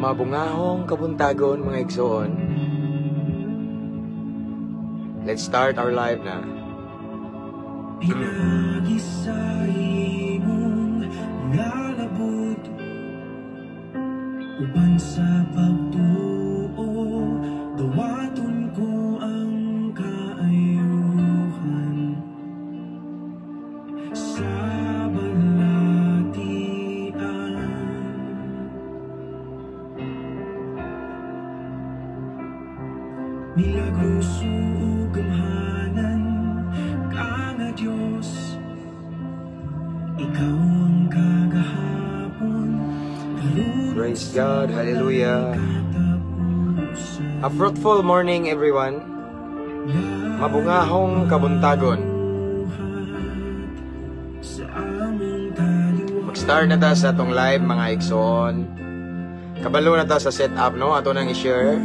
Mabungahong kabuntagon mga igsoon. Let's start our live na. Pinagisay mong nalabot uban sa pagtuo, dawaton ko ang kaayuhan sa balatian. Milagros gamhanan ka nga Diyos, ikaw ang kagahapon. Praise God, hallelujah. A fruitful morning everyone. Mabungahong kabuntagon. Mag-start na ta sa atong live mga igsoon. Kabalo na ta sa setup, no? Ato nang i-share.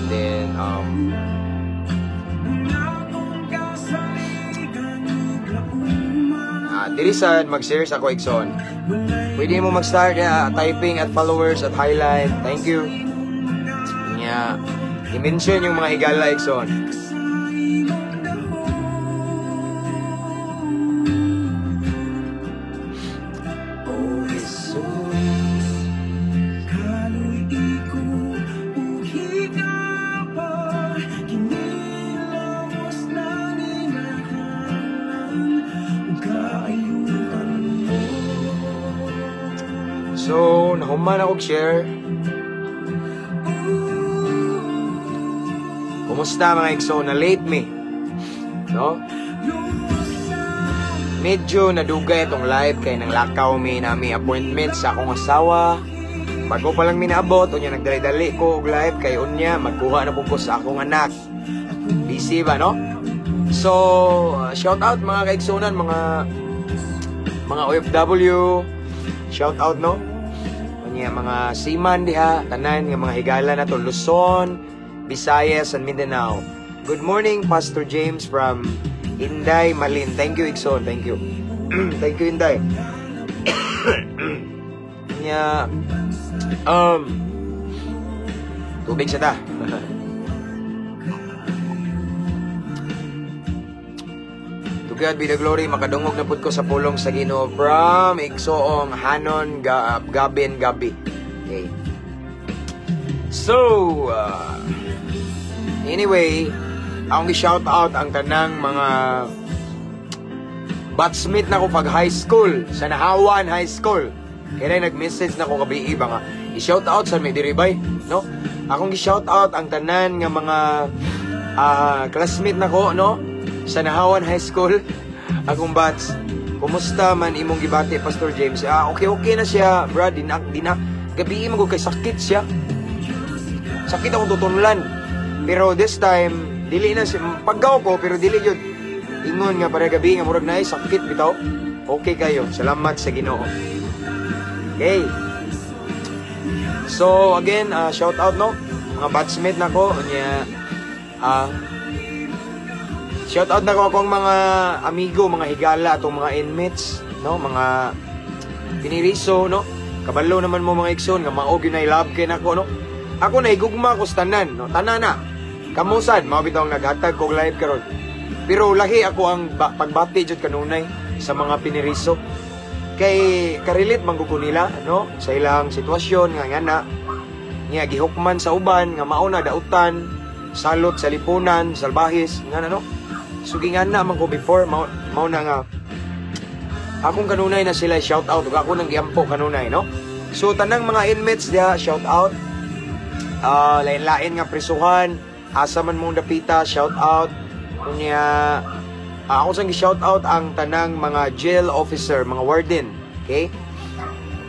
Then, dirisan, mag-share sa ako, Ikson. Pwede mo mag-start typing at followers at highlight. Thank you. Yeah. I-mention yung mga higala, Ikson. So, nahuman ako share. Kumusta mga igso? Na late me, no? Medyo nadugay itong live kay nang lakaw mi na may appointment sa akong asawa. Bago pa lang minaabot, unya nagdali-dali ko og live kay unya magkuha na po ko sa akong anak. Busy ba, no? So, shout out mga kaigsonan, mga OFW. Shout out, no? Mga seaman diha, tanan nga mga higala na to, Luzon, Visayas, and Mindanao. Good morning, Pastor James from Inday, Malin. Thank you, Ikson. Thank you. Thank you, Inday. Tubig siya ta. To God be the glory, makadungog na pud ko sa pulong sa Ginoo from Igsoong Hanon Gabi. Okay. So, anyway, akong i-shout out ang tanang mga batchmate na ko pag high school, sa Nahawan High School. Kaya nag-message na ko kabi iba nga, i-shout out sa may diribay, no? Akong i-shout out ang tanan nga mga classmate na ko, no? Sa Nahawan High School, akong batch. Kumusta man imong gibati, Pastor James? Okay na siya, brad. Gabi mo kay sakit siya. Sakit akong tutunlan. Pero this time, dili na siya. Paggaw ko, pero dili yun. Ingon nga para gabi nga murag na sakit bitaw. Okay kayo. Salamat sa Ginoo. Okay. So, again, shout out, no? Mga batchmate na ko. Shout out na ko akong mga amigo, mga higala, atong mga inmates, no? Mga piniriso, no? Kabalo naman mo mga ikson, nga maog yun na i-love kayo na ko, no? Ako na igugma ko sa tanan, no? Tanana. Kamusan, mga bitang naghatag kong live karon. Pero lahi ako ang pagbati dyan kanunay sa mga piniriso. Kay karilit manggugo nila, no? Sa ilang sitwasyon, nga na, nga gihukman sa uban, nga mauna dautan, salot sa lipunan, salbahis, nga na, no? Sugingan na man ko before, mao na nga akong kanunay na sila shout out, ug ako nang giampo kanunay, no? So tanang mga inmates dia shout out. Lain-lain nga prisuhan, asa man mong dapita, shout out. Kunya ako sang gi-shout out ang tanang mga jail officer, mga warden, okay?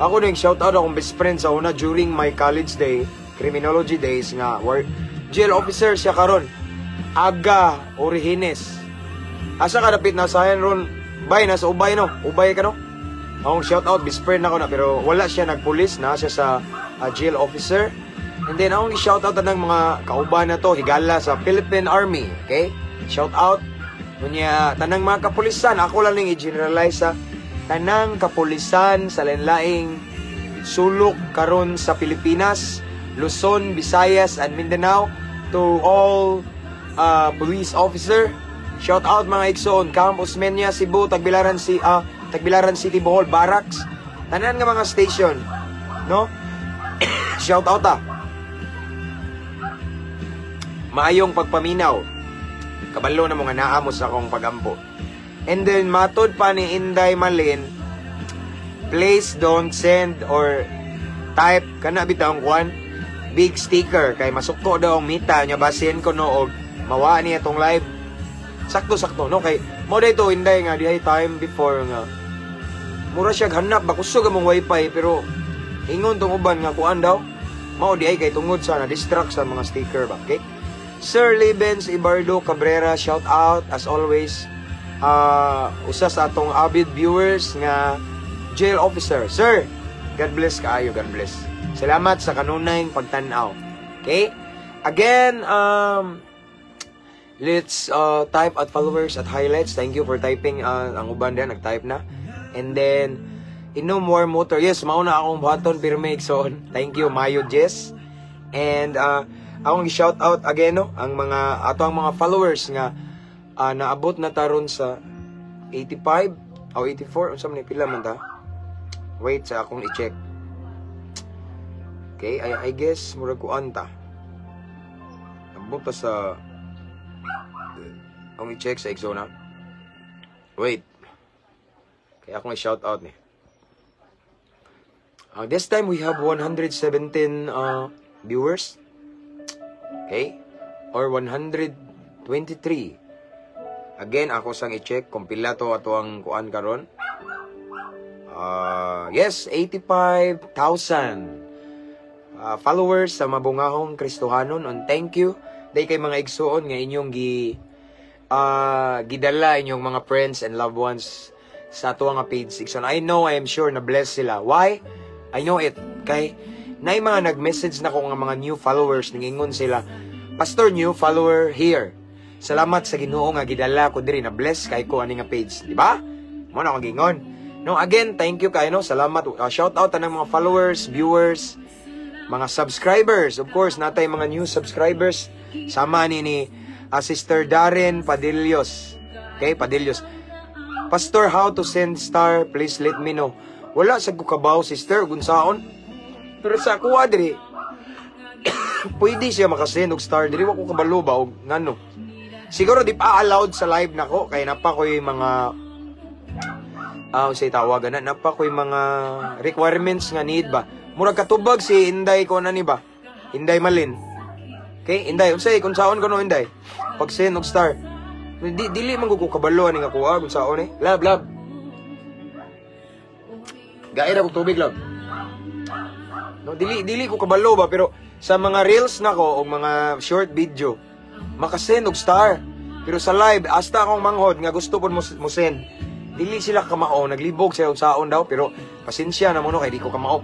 Ako nang shout out akong best friend sa una during my college day, criminology days nga jail officer siya karon. Aga Orihines. Asa ka dapit na sayan ron, bay, nasa Ubay, no? Ubay ka, no? Akong shout out, best friend ako na, pero wala siya nagpulis, na siya sa jail officer. And then, akong i-shout out ng mga kauban na to, higala sa Philippine Army, okay? Shout out. Kunya, tanang mga kapulisan, ako lang nang i-generalize sa tanang kapulisan sa lain-laing sulok karon sa Pilipinas, Luzon, Visayas, and Mindanao. To all police officer, shout out mga igsoon, Camp Osmeña, Cebu, Tagbilaran City, Bohol, Barracks, tanan nga mga station, no? Shout out maayong pagpaminaw, kabalo na mga naamos akong pagampo. And then matod pa ni Inday Malin, please don't send or type kana bitang kwan big sticker kay masuko daw ang mita nya basin ko no og mawa niya tong live. Sakto no kay mo dayto Inday nga dihay time before nga mura siya hanap ba kusog among wifi pero ingon tong uban nga kuan daw mao diay kay tungod sa na distract sa mga sticker ba. Okay, Sir Libens Ibardo Cabrera, shout out as always. Usa sa atong avid viewers nga jail officer. Sir, God bless kaayo, God bless. Salamat sa kanunayng pagtan-aw. Okay? Again, let's type at followers at highlights. Thank you for typing. Ang uban din nag-type na. And then Inom More Motor. Yes, mauna akong button pirmig so thank you Mayo Jess. And akong i-shout out again no ang mga followers nga naabot na taron sa 85 o 84 unsa man pila man ta. Wait sa akong i-check. Okay, I guess murag kuan ta. Abot ta sa akong i-check sa Exona. Wait. Kaya akong i-shout out ni. This time we have 117 viewers. Okay? Or 123. Again, ako sang i-check kung pila to ato ang kuan karon. Yes, 85,000 followers sa mabungahong Kristohanon. And thank you. Day kay mga igsuon nga inyong gidala inyong mga friends and loved ones sa ato nga page 6. I know, I am sure na bless sila. Why? I know it. Kay naay mga nag-message na ko nga mga new followers ningingon sila, Pastor, new follower here. Salamat sa Ginoo nga gidala ko diri na bless kay ko ani nga page, di ba? Mo na ko gingon. No, again, thank you kayo no. Salamat. Shout out tanang mga followers, viewers, mga subscribers. Of course, natay mga new subscribers. Sama ni Sister Darren Padillos. Okay, Padillos. Pastor, how to send star? Please let me know. Wala sa kukabaw, sister, gunsaon. Pero sa kuha diri, pwede siya makasend og star diri, wako kabalo ba og ngano. Siguro di pa allowed sa live nako kay napa koy mga say tawagan na napa koy mga requirements nga need ba. Murag katubag si Inday ko na ni ba? Inday Malin. Okay, Inday, unsay kung saon ko no Inday? Pag send og star. Dili man ko kabalo ani nga kuha gunsaon eh. Love. Gaira kong tubig lang. No, dili ko kabalo ba pero sa mga reels nako o mga short video makasend og star. Pero sa live hasta akong manghod nga gusto pud mo send. Dili sila kamao, naglibog sa unsaon daw pero pasensya na mo no kay di ko kamao.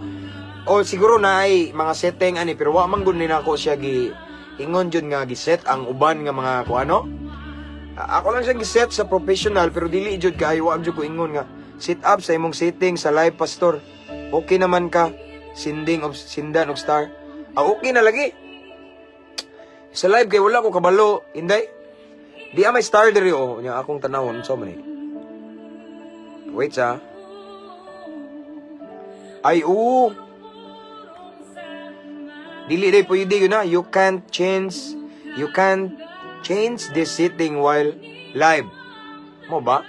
O siguro na ay mga setting ani pero wa man gud ni nako siya ingon jud nga giset ang uban nga mga kuano. Ako lang siya giset sa professional pero dili jud kaayo wa jud ko ingon nga sit up sa imong setting sa live pastor. Okay naman ka. Sindan og star. Okay na lagi. Sa live kay wala ko kabalo, Inday. Di may star diri oh. Nya akong tanawon so man. Wait sa. Ay dili day pwede yun na. You can't change the setting while live. Mo ba?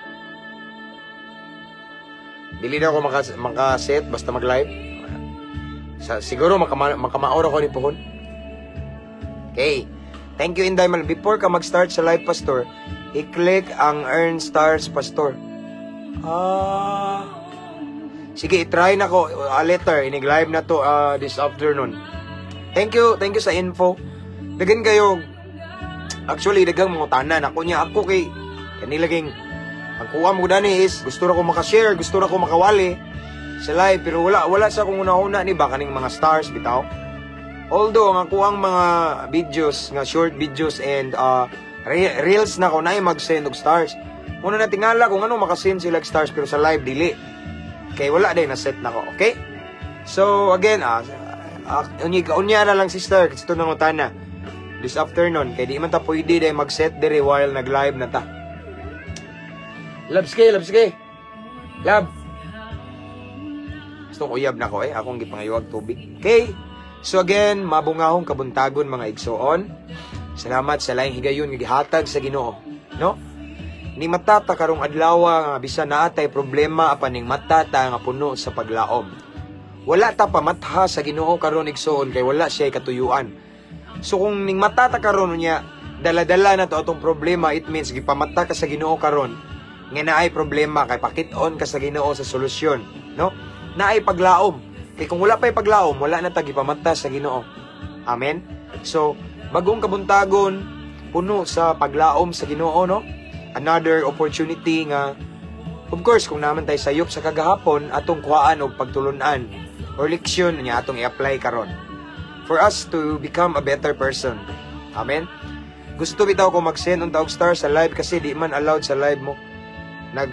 Dili na ako makaset basta mag-live. Siguro makamaor ako ni Puhon. Okay. Thank you, Inday Mal. Before ka mag-start sa live, Pastor, i-click ang Earn Stars, Pastor. Sige, i-try na ko later. Inig-live na to this afternoon. Thank you sa info. Dagan kayo. Actually, dagang mga tanan. Ako kay kanilaging ang kuha mo dani is gusto ra ko maka-share, gusto ra ko makawali sa live pero wala sa akong una-una ni ba kaning mga stars bitaw. Although ang kuang mga videos nga short videos and reels na ko na mag-send og stars. Muna na tingala kung ano makasend sila og stars pero sa live dili. Kay wala day na set na ko, okay? So again, unya na lang sister, kasi ito nangutana this afternoon, kay di man ta pwede day mag-set diri while nag-live na ta. Labs kay. Lab. Gusto ko uyab na ko akong gipangayuwag tubig. Okay? So again, mabungahong kabuntagon mga igsoon. Salamat sa laing higayon nga gihatag sa Ginoo, no? Ni matata karong adlaw nga bisan naatay problema apan ning matata nga puno sa paglaom. Wala ta pamatha sa Ginoo karon igsoon kay wala siya katuyuan. So kung ning matata karon niya, dala-dala na to atong problema, it means gipamata ka sa Ginoo karon nga naay problema kay pakit-on ka sa Ginoo sa solusyon, no? Naay paglaom. Kay kung wala pa'y paglaom, wala na ta gipamata sa Ginoo. Amen. So bagong kabuntagon puno sa paglaom sa Ginoo, no? Another opportunity nga, of course, kung naman tayo sayop sa kagahapon, atong kuhaan o pagtulunan or leksyon niya atong i-apply karon for us to become a better person. Amen? Gusto bitaw ko mag-send on taog star sa live kasi di man allowed sa live mo.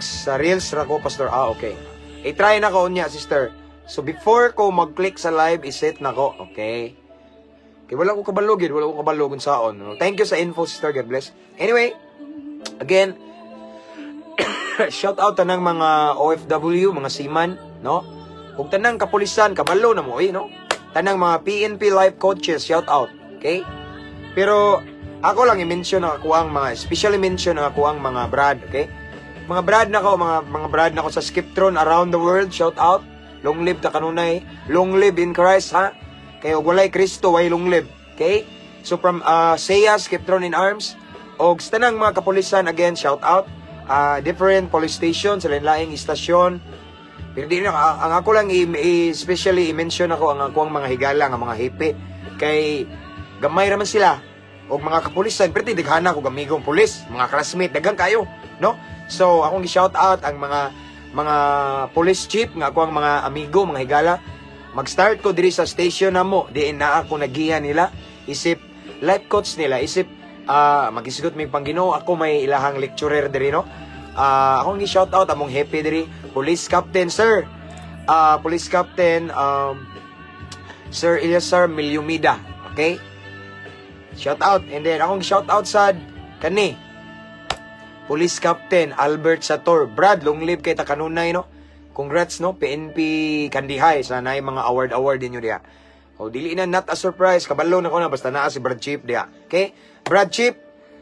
Sa reels ra ko, pastor. Okay. I-try na ko niya, sister. So before ko mag-click sa live, i-set na ko. Okay. Kaya wala ko kabalogin saon. Thank you sa info, sister. God bless. Anyway, again, shout out tanang mga OFW, mga seaman, no? Kung tanang kapulisan, kabalo na mo, no? Tanang mga PNP life coaches, shout out, okay? Pero ako lang i-mention ako ang mga, especially mention ako ang mga brad, okay? Mga brad na ko, mga brad na ko sa Skiptron around the world, shout out. Long live ta kanunay, long live in Christ, ha? Kaya walay Kristo, way long live, okay? So from Seiya, Skiptron in Arms, o sa tanang mga kapulisan, again, shout out. Different police stations, lain-laing istasyon. Pero di na, ang ako lang especially i-mention ako ang mga higala, ang mga hipi. Kay gamay raman sila. O mga kapulisan, pero tidighana ko gamigong pulis, mga classmate, dagang kayo, no? So akong i-shout out ang mga police chief, nga ako ang mga amigo, mga higala. Mag-start ko diri sa station na mo, diin na ako nagiya nila, isip life coach nila, isip mag-isgot may Panginoon, ako may ilahang lecturer diri, no? Akong i-shout out among happy diri, police captain, sir. Police captain Sir Eliasar Milyumida, okay? Shout out. And then akong shout out sa kani Police Captain Albert Sator. Brad, long live kay ta kanunay, no? Congrats, no? PNP Kandihay sa naay mga award ninyo diha. O dili na not a surprise, kabalo na ko na basta naa si Brad Chief diha. Okay? Brad Chief,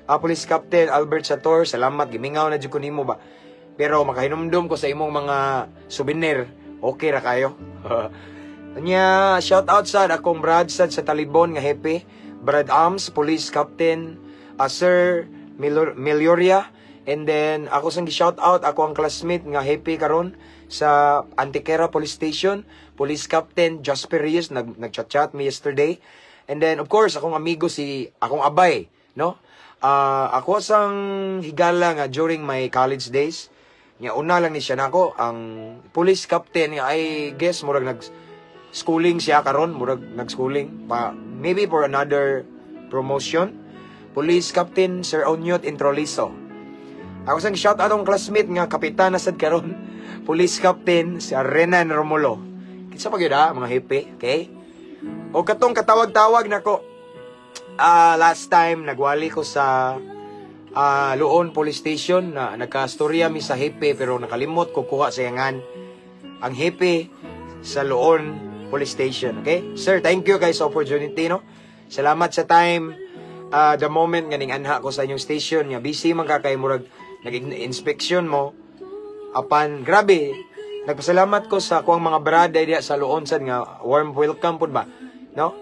Police Captain Albert Sator, salamat, gimingaw na jud ko nimo ba. Pero makahinumdum ko sa imong mga souvenir. Okay ra kayo. Nya shout out sa akong Brad sa Talibon nga happy. Brad Arms, Police Captain Sir Melioria. And then ako sang gi-shout out ako ang classmate nga happy karon sa Antiquera Police Station, Police Captain Jasper Reyes, nag-chat me yesterday. And then of course akong amigo akong abay, no? Ako sang higala nga during my college days. Nya una lang ni siya nako ang police captain nga I guess murag nag-schooling siya karon, murag nag-schooling pa maybe for another promotion. Police Captain Sir Onyot Introliso. Ako sang shout out ang classmate nga kapitan na sad karon, Police Captain si Renan Romulo. Kinsa pa gyud mga hippie, okay? O katong katawag-tawag nako. Last time nagwali ko sa Luon Police Station na nagka-storya mi sa hippie pero nakalimot ko kuha sa yangan ang hippie sa Luon Police Station, okay? Sir, thank you guys sa opportunity, no? Salamat sa time, the moment nga ning anha ko sa inyong station nga busy man ka kay murag nag-inspection mo. Apan grabe, nagpasalamat ko sa kuang mga brada diya sa Luon sad nga warm welcome pud ba, no?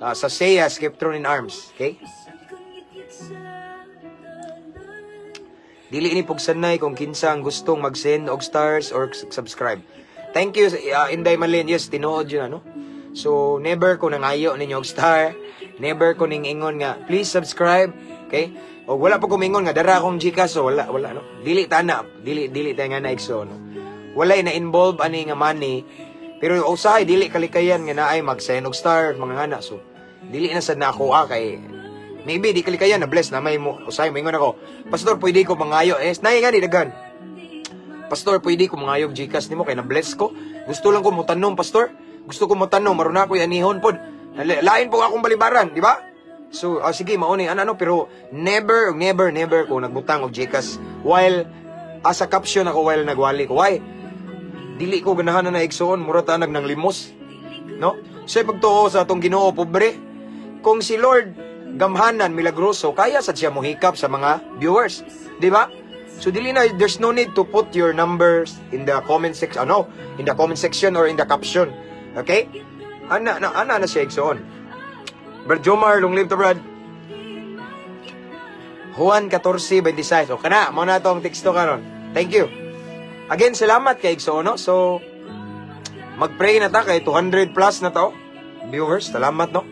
Sa Seiya Skiptron in Arms, okay? Dili ini pugsanay kung kinsa ang gustong mag-send og stars or subscribe. Thank you, Inday Malin. Yes, tinuod yun, ano? So, never ko nangayo ninyo og star. Never ko ning ingon nga, please subscribe. Okay? O wala pa kumingon nga, dara akong Gcash. So, wala, no? Dili tana. Dili tayo nga na-exo, no? Wala na-involve ani nga money. Pero usahay, dili kalikayan nga na ay mag-send og star, mga ngana. So, dili na sad na ako, kay maybe di kalikayan na bless na may usahay mo ingon ako, pastor pwede ko mangayo nay nga di dagan, pastor pwede ko mangayo Gcash nimo kay na bless ko, gusto lang ko mo tanom pastor gusto ko mo tanong, maron ako anihon pod. Lain po akong balibaran, di ba? So, sige, mauni, pero never ko nagbutang og Gcash while, as a caption ako while nagwali ko. Why? Dili ko ganahan na igsoon, mura tanag ng limos. No? So, pagtuo sa atong Ginoo, pobre. Kung si Lord gamhanan, milagroso, kaya sa siya mohikap sa mga viewers. Di ba? So, dili na, there's no need to put your numbers in the comment section, in the comment section or in the caption. Okay? Ana na siya igsoon. Brad Jomar, long live to Brad. Juan 14:26. O kana, mo na tong teksto karon. Thank you. Again, salamat kay igsoon, no? So, mag-pray na ta kay 200 plus na to. Viewers, salamat, no?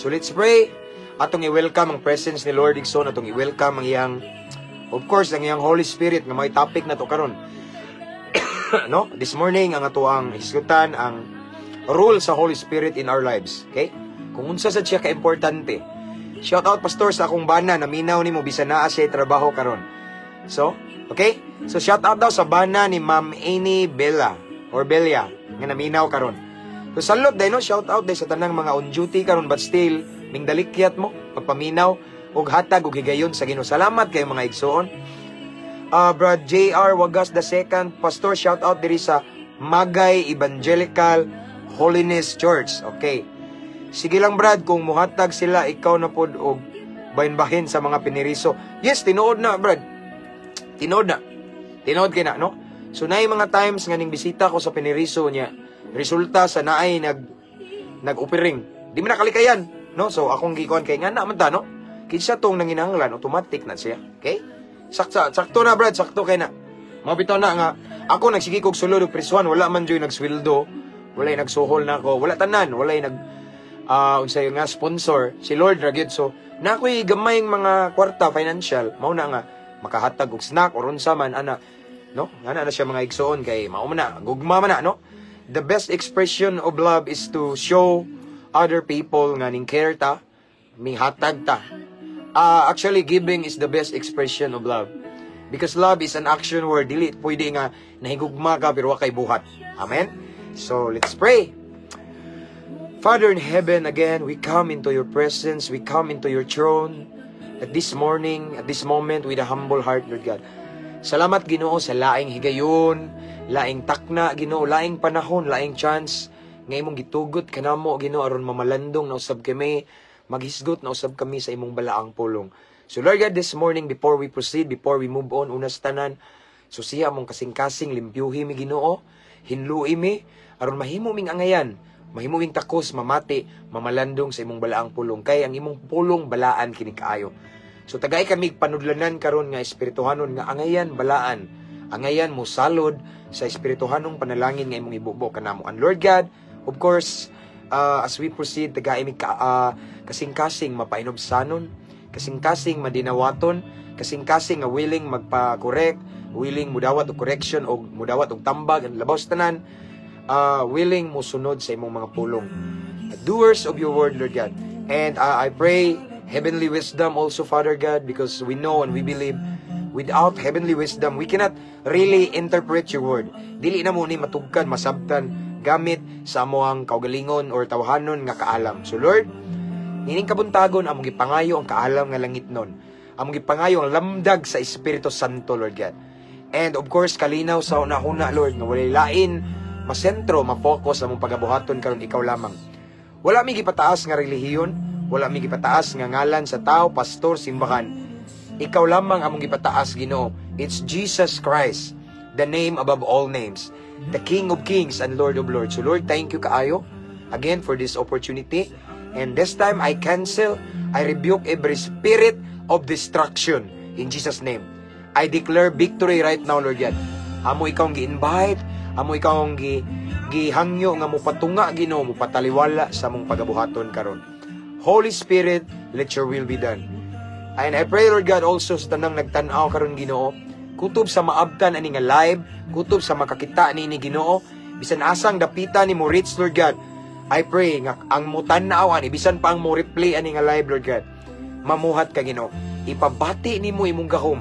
So, let's pray. Atong i-welcome ang presence ni Lord igsoon, atong i-welcome ang iyang, of course, ang iyang Holy Spirit nga may topic na to karon. No? This morning ang ato ang hisgutan ang role sa Holy Spirit in our lives. Okay? Kung unsa sa siya ka-importante. Shout out pastor sa akong bana na minaw nimo bisan naa siya trabaho karon. So, okay? So shout out daw sa bana ni Ma'am Amy Bella or Belia nga naminaw karon. So salud dai no, shout out dai sa tanang mga on duty karon but still ming dalikyat mo pagpaminaw og hatag og higayon sa Ginoo. Salamat kay mga igsoon. Brad JR Wagas II, pastor, shout out diri sa Magay Evangelical Holiness Church. Okay. Sige lang Brad, kung muhatag sila, ikaw na pod og bahin-bahin sa mga piniriso. Yes, tinuod na Brad. Tinuod na. Tinuod kay na, no? So naay mga times nga ning bisita ko sa piniriso niya, resulta sa naay nag-opering. Di man nakalikayan, no? So akong gikuan kay nga naman ta, no? Kinsa tong nanginahanglan, automatic na siya. Okay? Sakto na Brad, sakto kay na. Mabitaw na nga ako nagsige kog sulod og prisuan, wala man joy nagsweldo. Walay nagsuhol na ako, wala tanan, walay unsay nga sponsor, si Lord ra gyud. So nakoy gamayng mga kwarta financial, mao na nga makahatag og snack or unsa man ana, no? Ana na siya mga igsoon kay mao man na gugma man na, no? The best expression of love is to show other people nga ning care ta, ming hatag ta. Actually giving is the best expression of love. Because love is an action word, dili pwede nga nahigugma ka pero wa kay buhat. Amen. So, let's pray. Father in heaven, again, we come into your presence. We come into your throne at this morning, at this moment, with a humble heart, Lord God. Salamat, Ginoo, sa laing higayon, laing takna, Ginoo, laing panahon, laing chance. Ngay mong gitugot kanamo, Ginoo, aron mamalandong na usab kami, maghisgot na usab kami sa imong balaang pulong. So, Lord God, this morning, before we proceed, before we move on, unas tanan, so siya mong kasing-kasing, limpyuhi mi, Ginoo, hinlui mi, aron mahimo ming angayan, mahimo ming takos, mamati, mamalandong sa imong balaang pulong. Kay ang imong pulong balaan kini kaayo. So tagay kami panudlanan karon nga espirituhanon nga angayan balaan. Angayan mo salod sa espirituhanong panalangin nga imong ibubo kanamo. And Lord God, of course, as we proceed, tagay mi kasing-kasing mapainobsanon, kasing-kasing madinawaton, kasing-kasing nga willing magpa-correct, willing mudawat og correction o mudawat og tambag and labaw sa tanan, willing mo sunod sa imong mga pulong. Doers of your word, Lord God. And I pray heavenly wisdom also, Father God, because we know and we believe without heavenly wisdom, we cannot really interpret your word. Dili na mo ni matugkan, masabtan, gamit sa amoang kaugalingon or tawhanon nga kaalam. So Lord, nining kabuntagon, among gipangayo ang kaalam nga langit nun. Among gipangayo ang lamdag sa Espiritu Santo, Lord God. And of course, kalinaw sa una-una, Lord, nga walay lain, masentro, mapokus among pagabuhaton karon ikaw lamang. Wala mi gipataas nga relihiyon, wala mi gipataas nga ngalan sa tao, pastor, simbahan. Ikaw lamang among gipataas, Ginoo. It's Jesus Christ, the name above all names, the King of Kings and Lord of Lords. So Lord, thank you kaayo again for this opportunity. And this time I cancel, I rebuke every spirit of destruction in Jesus' name. I declare victory right now, Lord God. Amo ikaw ang gi-invite, amo ikaw ang gihangyo nga mupatunga, Ginoo, mupataliwala sa mong pagabuhaton karon. Holy Spirit, let your will be done. And I pray, Lord God, also sa tanang nagtan-aw karon, Ginoo, kutob sa maabtan ani nga live, kutob sa makakita ni Ginoo, bisan asang dapita ni mo reach, Lord God. I pray nga ang mutan-aw ani bisan pa ang mo replay ani nga live, Lord God. Mamuhat ka, Ginoo. Ipabati nimo imong gahom.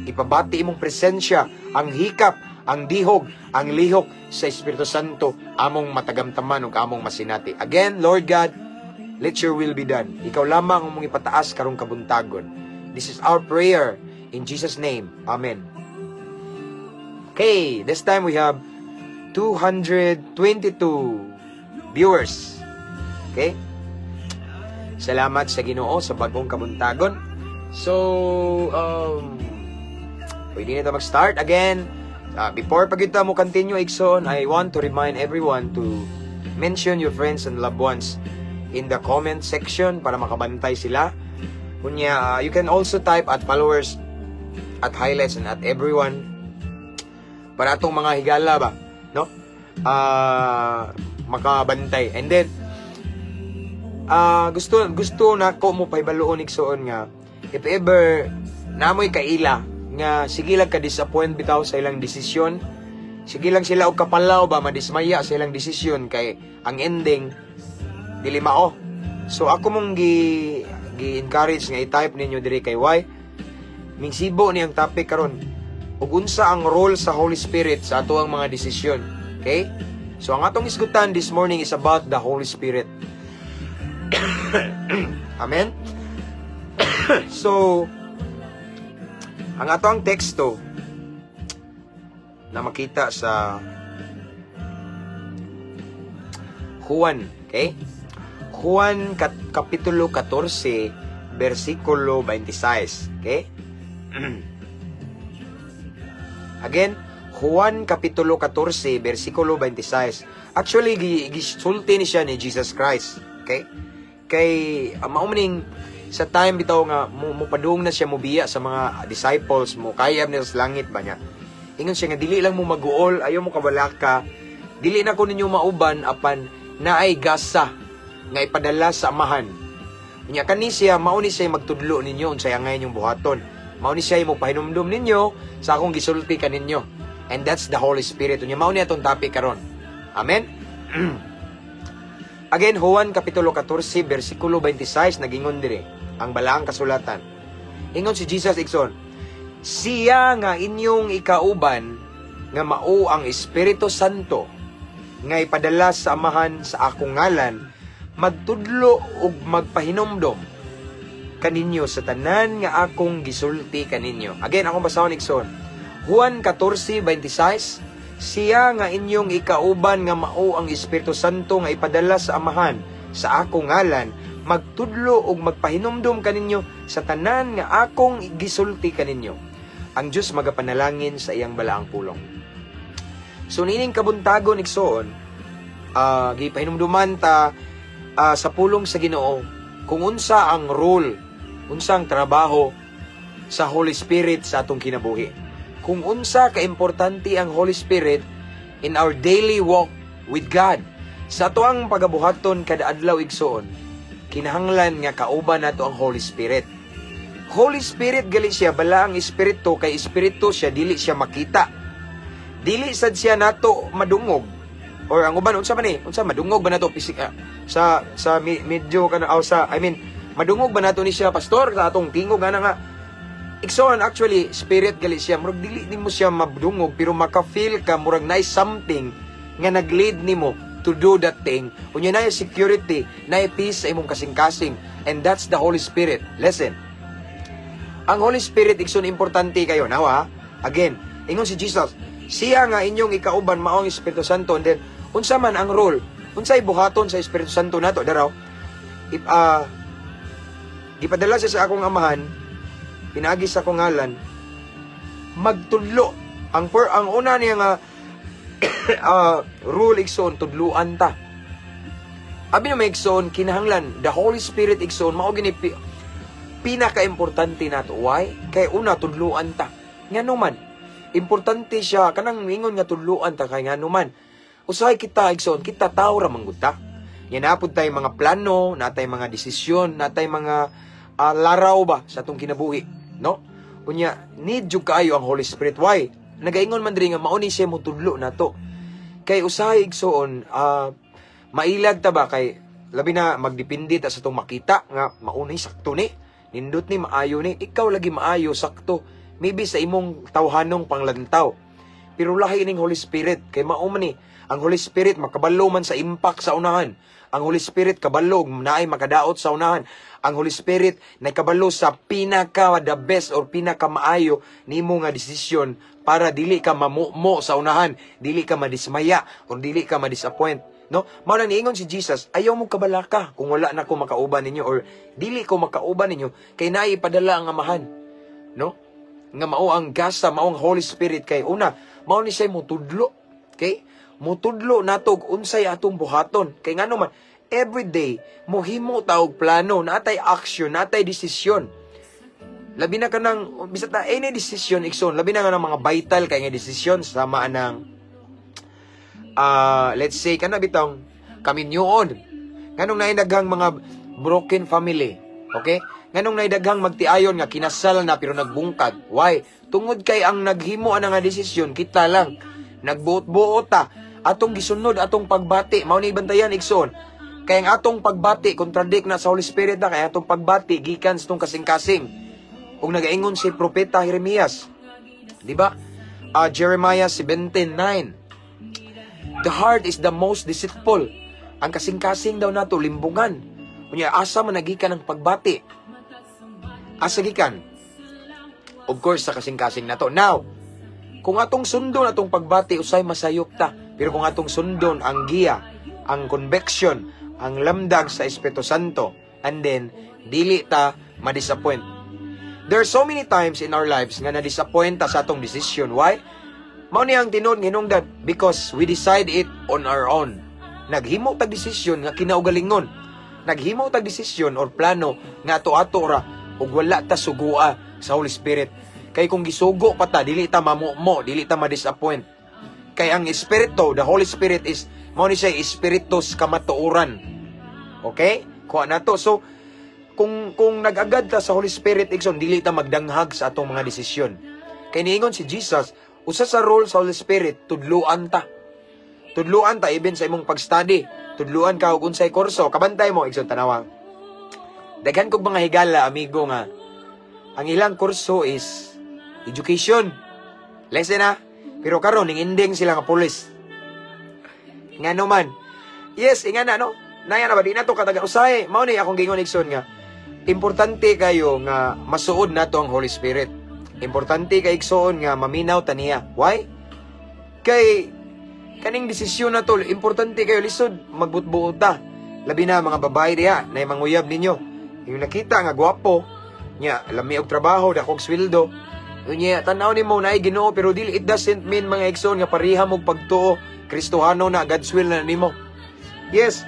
Ipabati imong presensya, ang hikap, ang dihog, ang lihok sa Espiritu Santo among matagamtaman ug among masinati. Again, Lord God, let your will be done. Ikaw lamang ang mong ipataas karong kabuntagon. This is our prayer in Jesus' name. Amen. Okay, this time we have 222 viewers. Okay? Salamat sa Ginoo sa bagong kabuntagon. So, pwede na ito mag-start again. Before pag kita mo continue, Ikson, I want to remind everyone to mention your friends and loved ones in the comment section para makabantay sila. Kunya, you can also type at followers, at highlights, and at everyone para atong mga higala ba, no? Makabantay. And then, gusto na ko mo pahibaluon Ikson nga, if ever namoy kaila nga sige lang ka-disappoint bitaw sa ilang desisyon, sige lang sila og kapalaw ba madismaya sa ilang desisyon kay ang ending dili mao. So ako mong gi-encourage nga i-type ninyo diri kay why mingsibo ni ang topic karon ug unsa ang role sa Holy Spirit sa atoang mga desisyon. Okay? So ang atong isgutan this morning is about the Holy Spirit. Amen. So ang atong teksto na makita sa Juan, okay? Juan kapitulo 14 versikulo 26, okay? Again, Juan kapitulo 14 versikulo 26. Actually gisulti ni siya ni Jesus Christ, okay? Kay maumaning sa time bitaw nga mo padung na siya mobiya sa mga disciples mo kayab nila sa langit ba niya. Ingon siya nga dili lang mo maguol, ayaw mo kabalaka. Dili na ko ninyo mauban apan naay gasa nga ipadala sa amahan. Nya kani siya mao ni siya magtudlo ninyo unsay angay inyong buhaton. Mao ni siya magpahinumdum ninyo sa akong gisulti kaninyo. And that's the Holy Spirit. Nya mao ni atong topic karon. Amen. Again, Juan kapitulo 14 versikulo 26 nagingon dire ang balaang kasulatan. Ingon si Jesus Ikson, siya nga inyong ikauban nga mao ang Espiritu Santo nga ipadala sa amahan sa akong ngalan magtudlo ug magpahinumdom kaninyo sa tanan nga akong gisulti kaninyo. Again, akong basahon Ikson. Juan 14:26, siya nga inyong ikauban nga mao ang Espiritu Santo nga ipadala sa amahan sa akong ngalan magtudlo ug magpahinumdom kaninyo sa tanan nga akong gisulti kaninyo. Ang Dios magapanalangin sa iyang balaang pulong. So nining kabuntagon Ikson, gipahinumduman ta sa pulong sa Ginoo kung unsa ang role, unsa ang trabaho sa Holy Spirit sa atong kinabuhi. Kung unsa kaimportante ang Holy Spirit in our daily walk with God. Sa ato ang pagabuhaton kada adlaw Igsoon, kinahanglan nga kauban nato ang Holy Spirit. Holy Spirit gali siya bala ang espiritu kay espiritu siya dili siya makita. Dili sad siya nato madungog. Or ang uban unsa man ni? Unsa madungog ba nato pisika sa medyo kana madungog ba nato ni siya pastor sa atong tingog ana nga. Igsoon actually spirit gali siya murag dili nimo siya mabdungog pero maka-feel ka murag nice something nga nag-lead nimo to do that thing. Unya na security, na peace sa imong kasing-kasing, and that's the Holy Spirit. Listen. Ang Holy Spirit igsoon importante kayo nawa. Again, ingon si Jesus, siya nga inyong ikauban mao ang Espiritu Santo, and then unsa man ang role, unsay buhaton sa Espiritu Santo nato daraw? If ipadala siya sa akong amahan, pinagi sa akong ngalan, magtudlo. Ang una niya nga rule igsoon tudluan ta. Abi na may igsoon kinahanglan the Holy Spirit igsoon mao gini pinaka-importante nato. Why? Kay una tudluan ta. Ngano man importante siya kanang ingon nga tudluan ta kay ngano man usahay kita igsoon kita tao ra manggud ta. Yan napud tay mga plano, natay mga desisyon, natay mga laraw ba sa atong kinabuhi, no? Unya need jud kaayo ang Holy Spirit. Why? Nagaingon man diri nga mao ni siya mo tudlo nato. Kay usahay igsoon mailag ta ba kay labi na magdepende ta sa tong makita nga maunay sakto ni nindot ni maayo ni ikaw lagi maayo sakto maybe sa imong tawhanong panglantaw pero lahi ning Holy Spirit. Kay mao man ni, ang Holy Spirit makabalo man sa impact sa unahan. Ang Holy Spirit kabalo naay makadaot sa unahan. Ang Holy Spirit na kabalo sa pinaka the best or pinaka maayo nimo nga desisyon para dili ka mamumo sa unahan, dili ka madismaya or dili ka madisappoint. No? Mao na niingon si Jesus, ayaw mo kabalaka kung wala na ko makauban ninyo or dili ko makauban ninyo kay naay padala ang amahan. No? Nga mao ang gasa, mao ang Holy Spirit kay una, mao ni siya mutudlo. Okay? Mutudlo nato unsay atong buhaton. Kay ngano man, every day mohimo ta og plano, natay action, natay desisyon. Labi na kanang bisat na any decision ikson, labi na nga ng mga vital kay nga desisyon sama nang let's say kana bitong kaminyoon. Nganong naidaghang mga broken family. Okay? Nganong naidaghang magtiayon nga kinasal na pero nagbungkag. Why? Tungod kay ang naghimo ana nga desisyon kita lang. Nagbuot-buot ta. Atong gisunod atong pagbati, mao ni bantayan igsoon. Kay ang atong pagbati contradict na sa Holy Spirit na kay atong pagbati gikan sa tong kasing-kasing. Ug nagaingon si propeta Jeremias. Di ba? Jeremiah 17:9. The heart is the most deceitful. Ang kasing-kasing daw nato limbungan. Kunya asa man nagikan ang pagbati? Asa gikan? Of course sa kasing-kasing nato. Now, kung atong sundon atong pagbati usay masayop ta. Pero kung atong sundon ang giya, ang conviction, ang lamdag sa Espiritu Santo, and then dili ta ma-disappoint. There are so many times in our lives nga na-disappoint ta sa atong decision. Why? Mao ni ang tinud nginungdan because we decide it on our own. Naghimo tag desisyon nga kinaugalingon. Naghimo tag desisyon or plano nga ato-ato ra ug wala ta sugua sa Holy Spirit. Kay kung gisugo pa ta, dili ta mamumo, dili ta ma-disappoint. Kay ang Espiritu, the Holy Spirit is, mao ni siya Espiritus kamatuoran. Okay? Kuha na to. So, kung nag-agad ta sa Holy Spirit, ikson, dili ta magdanghag sa atong mga desisyon. Kay niingon si Jesus, usa sa role sa Holy Spirit, tudluan ta. Tudluan ta, even sa imong pag-study. Tudluan ka og unsay kurso. Kabantay mo, ikson, tanawang. Daghan kog mga higala, amigo nga. Ang ilang kurso is education. Lesson na. Pero karon ning ending sila nga pulis. Ngano man. Yes, ingana no. Naya na ba di nato kataga usay. Mao ni akong gingon igsoon nga. Importante kayo nga masuod nato ang Holy Spirit. Importante kay igsoon nga maminaw ta niya. Why? Kay kaning desisyon nato, importante kayo lisod magbutbuot ta. Labi na mga babae diha na manguyab ninyo. Yung nakita nga gwapo, nya lami og trabaho, dakog sweldo. Unya, tanaw ni mo na Ginoo pero dili it doesn't mean mga igsoon nga pareha mo pagtuo Kristohano na God's will na nimo. Yes,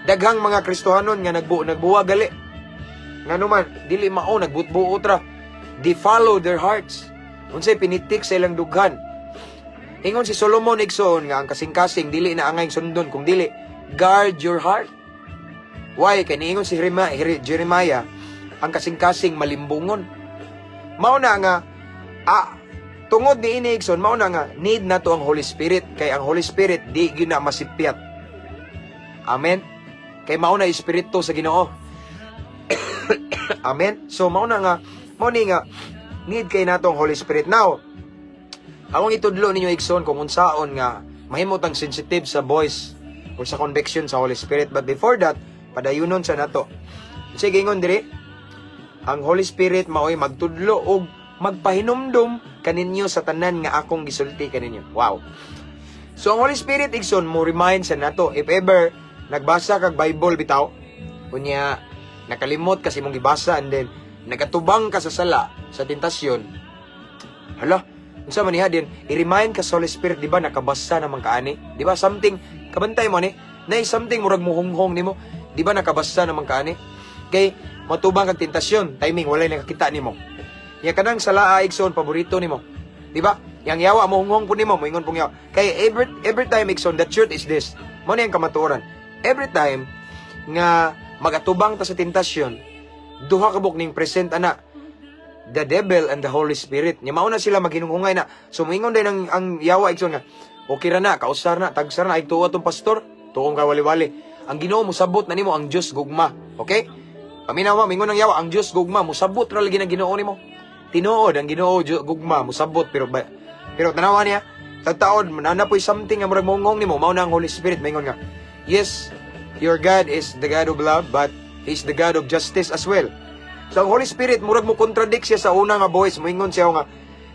daghang mga Kristohanon nga nagbuwa gali. Ngano man dili mao nagbutbuot ra. They follow their hearts. Unsay pinitik sa ilang dughan. Ingon si Solomon igsoon nga ang kasing-kasing dili na angay sundon kung dili guard your heart. Why? Kay niingon si Jeremiah ang kasing-kasing malimbungon. Mao na nga tungod ni ini igsoon, mao na nga need nato ang Holy Spirit kay ang Holy Spirit di gyud na masipyat. Amen. Kay mao na espiritu sa Ginoo. Amen. So mao na nga ni nga need kay nato ang Holy Spirit. Now, akong itudlo ninyo igsoon kung unsaon nga mahimot ang sensitive sa voice or sa conviction sa Holy Spirit. But before that, padayunon sa nato. Sige ingon diri, ang Holy Spirit maoy magtudlo og magpahinumdum kaninyo sa tanan nga akong gisulti kaninyo. Wow. So ang Holy Spirit igsoon mo remind sa nato if ever nagbasa kag Bible bitaw, kunya nakalimot kasi mong gibasa and then nagatubang ka sa sala sa tentasyon. Hala, unsa man niya din i-remind ka sa Holy Spirit, di ba nakabasa naman kaani? Di ba something kabantay mo ni? Nay something murag muhonghong nimo. Di ba nakabasa naman kaani? Kay matubang kag tentasyon, timing walay nakakita nimo. Yang kanang sala igsoon paborito nimo. Di ba? Yang yawa mo hungong po nimo, moingon pong yawa. Kay every time igsoon, the truth is this. Mo ni ang kamatuoran. Every time nga magatubang ta sa tentasyon, duha ka buk ning present ana. The devil and the Holy Spirit. Nya mao na sila maghinungungay na. So moingon din ang yawa igsoon nga. Okay ra na, kausar na, tagsar na ay tuwa tong pastor. Tuong ka wali-wali. Ang Ginoo musabot na nimo ang Dios gugma. Okay? Paminaw mo, mingon ang yawa, ang Dios gugma musabot ra lagi ng Ginoo nimo. Tinuod ang Ginoo gugma musabot pero tanawa niya tataon nanapoy something nga murag mongong nimo, mao na ang Holy Spirit maingon nga, yes, your God is the God of love, but He's the God of justice as well. So ang Holy Spirit murag mo contradict siya sa una nga voice, moingon siya nga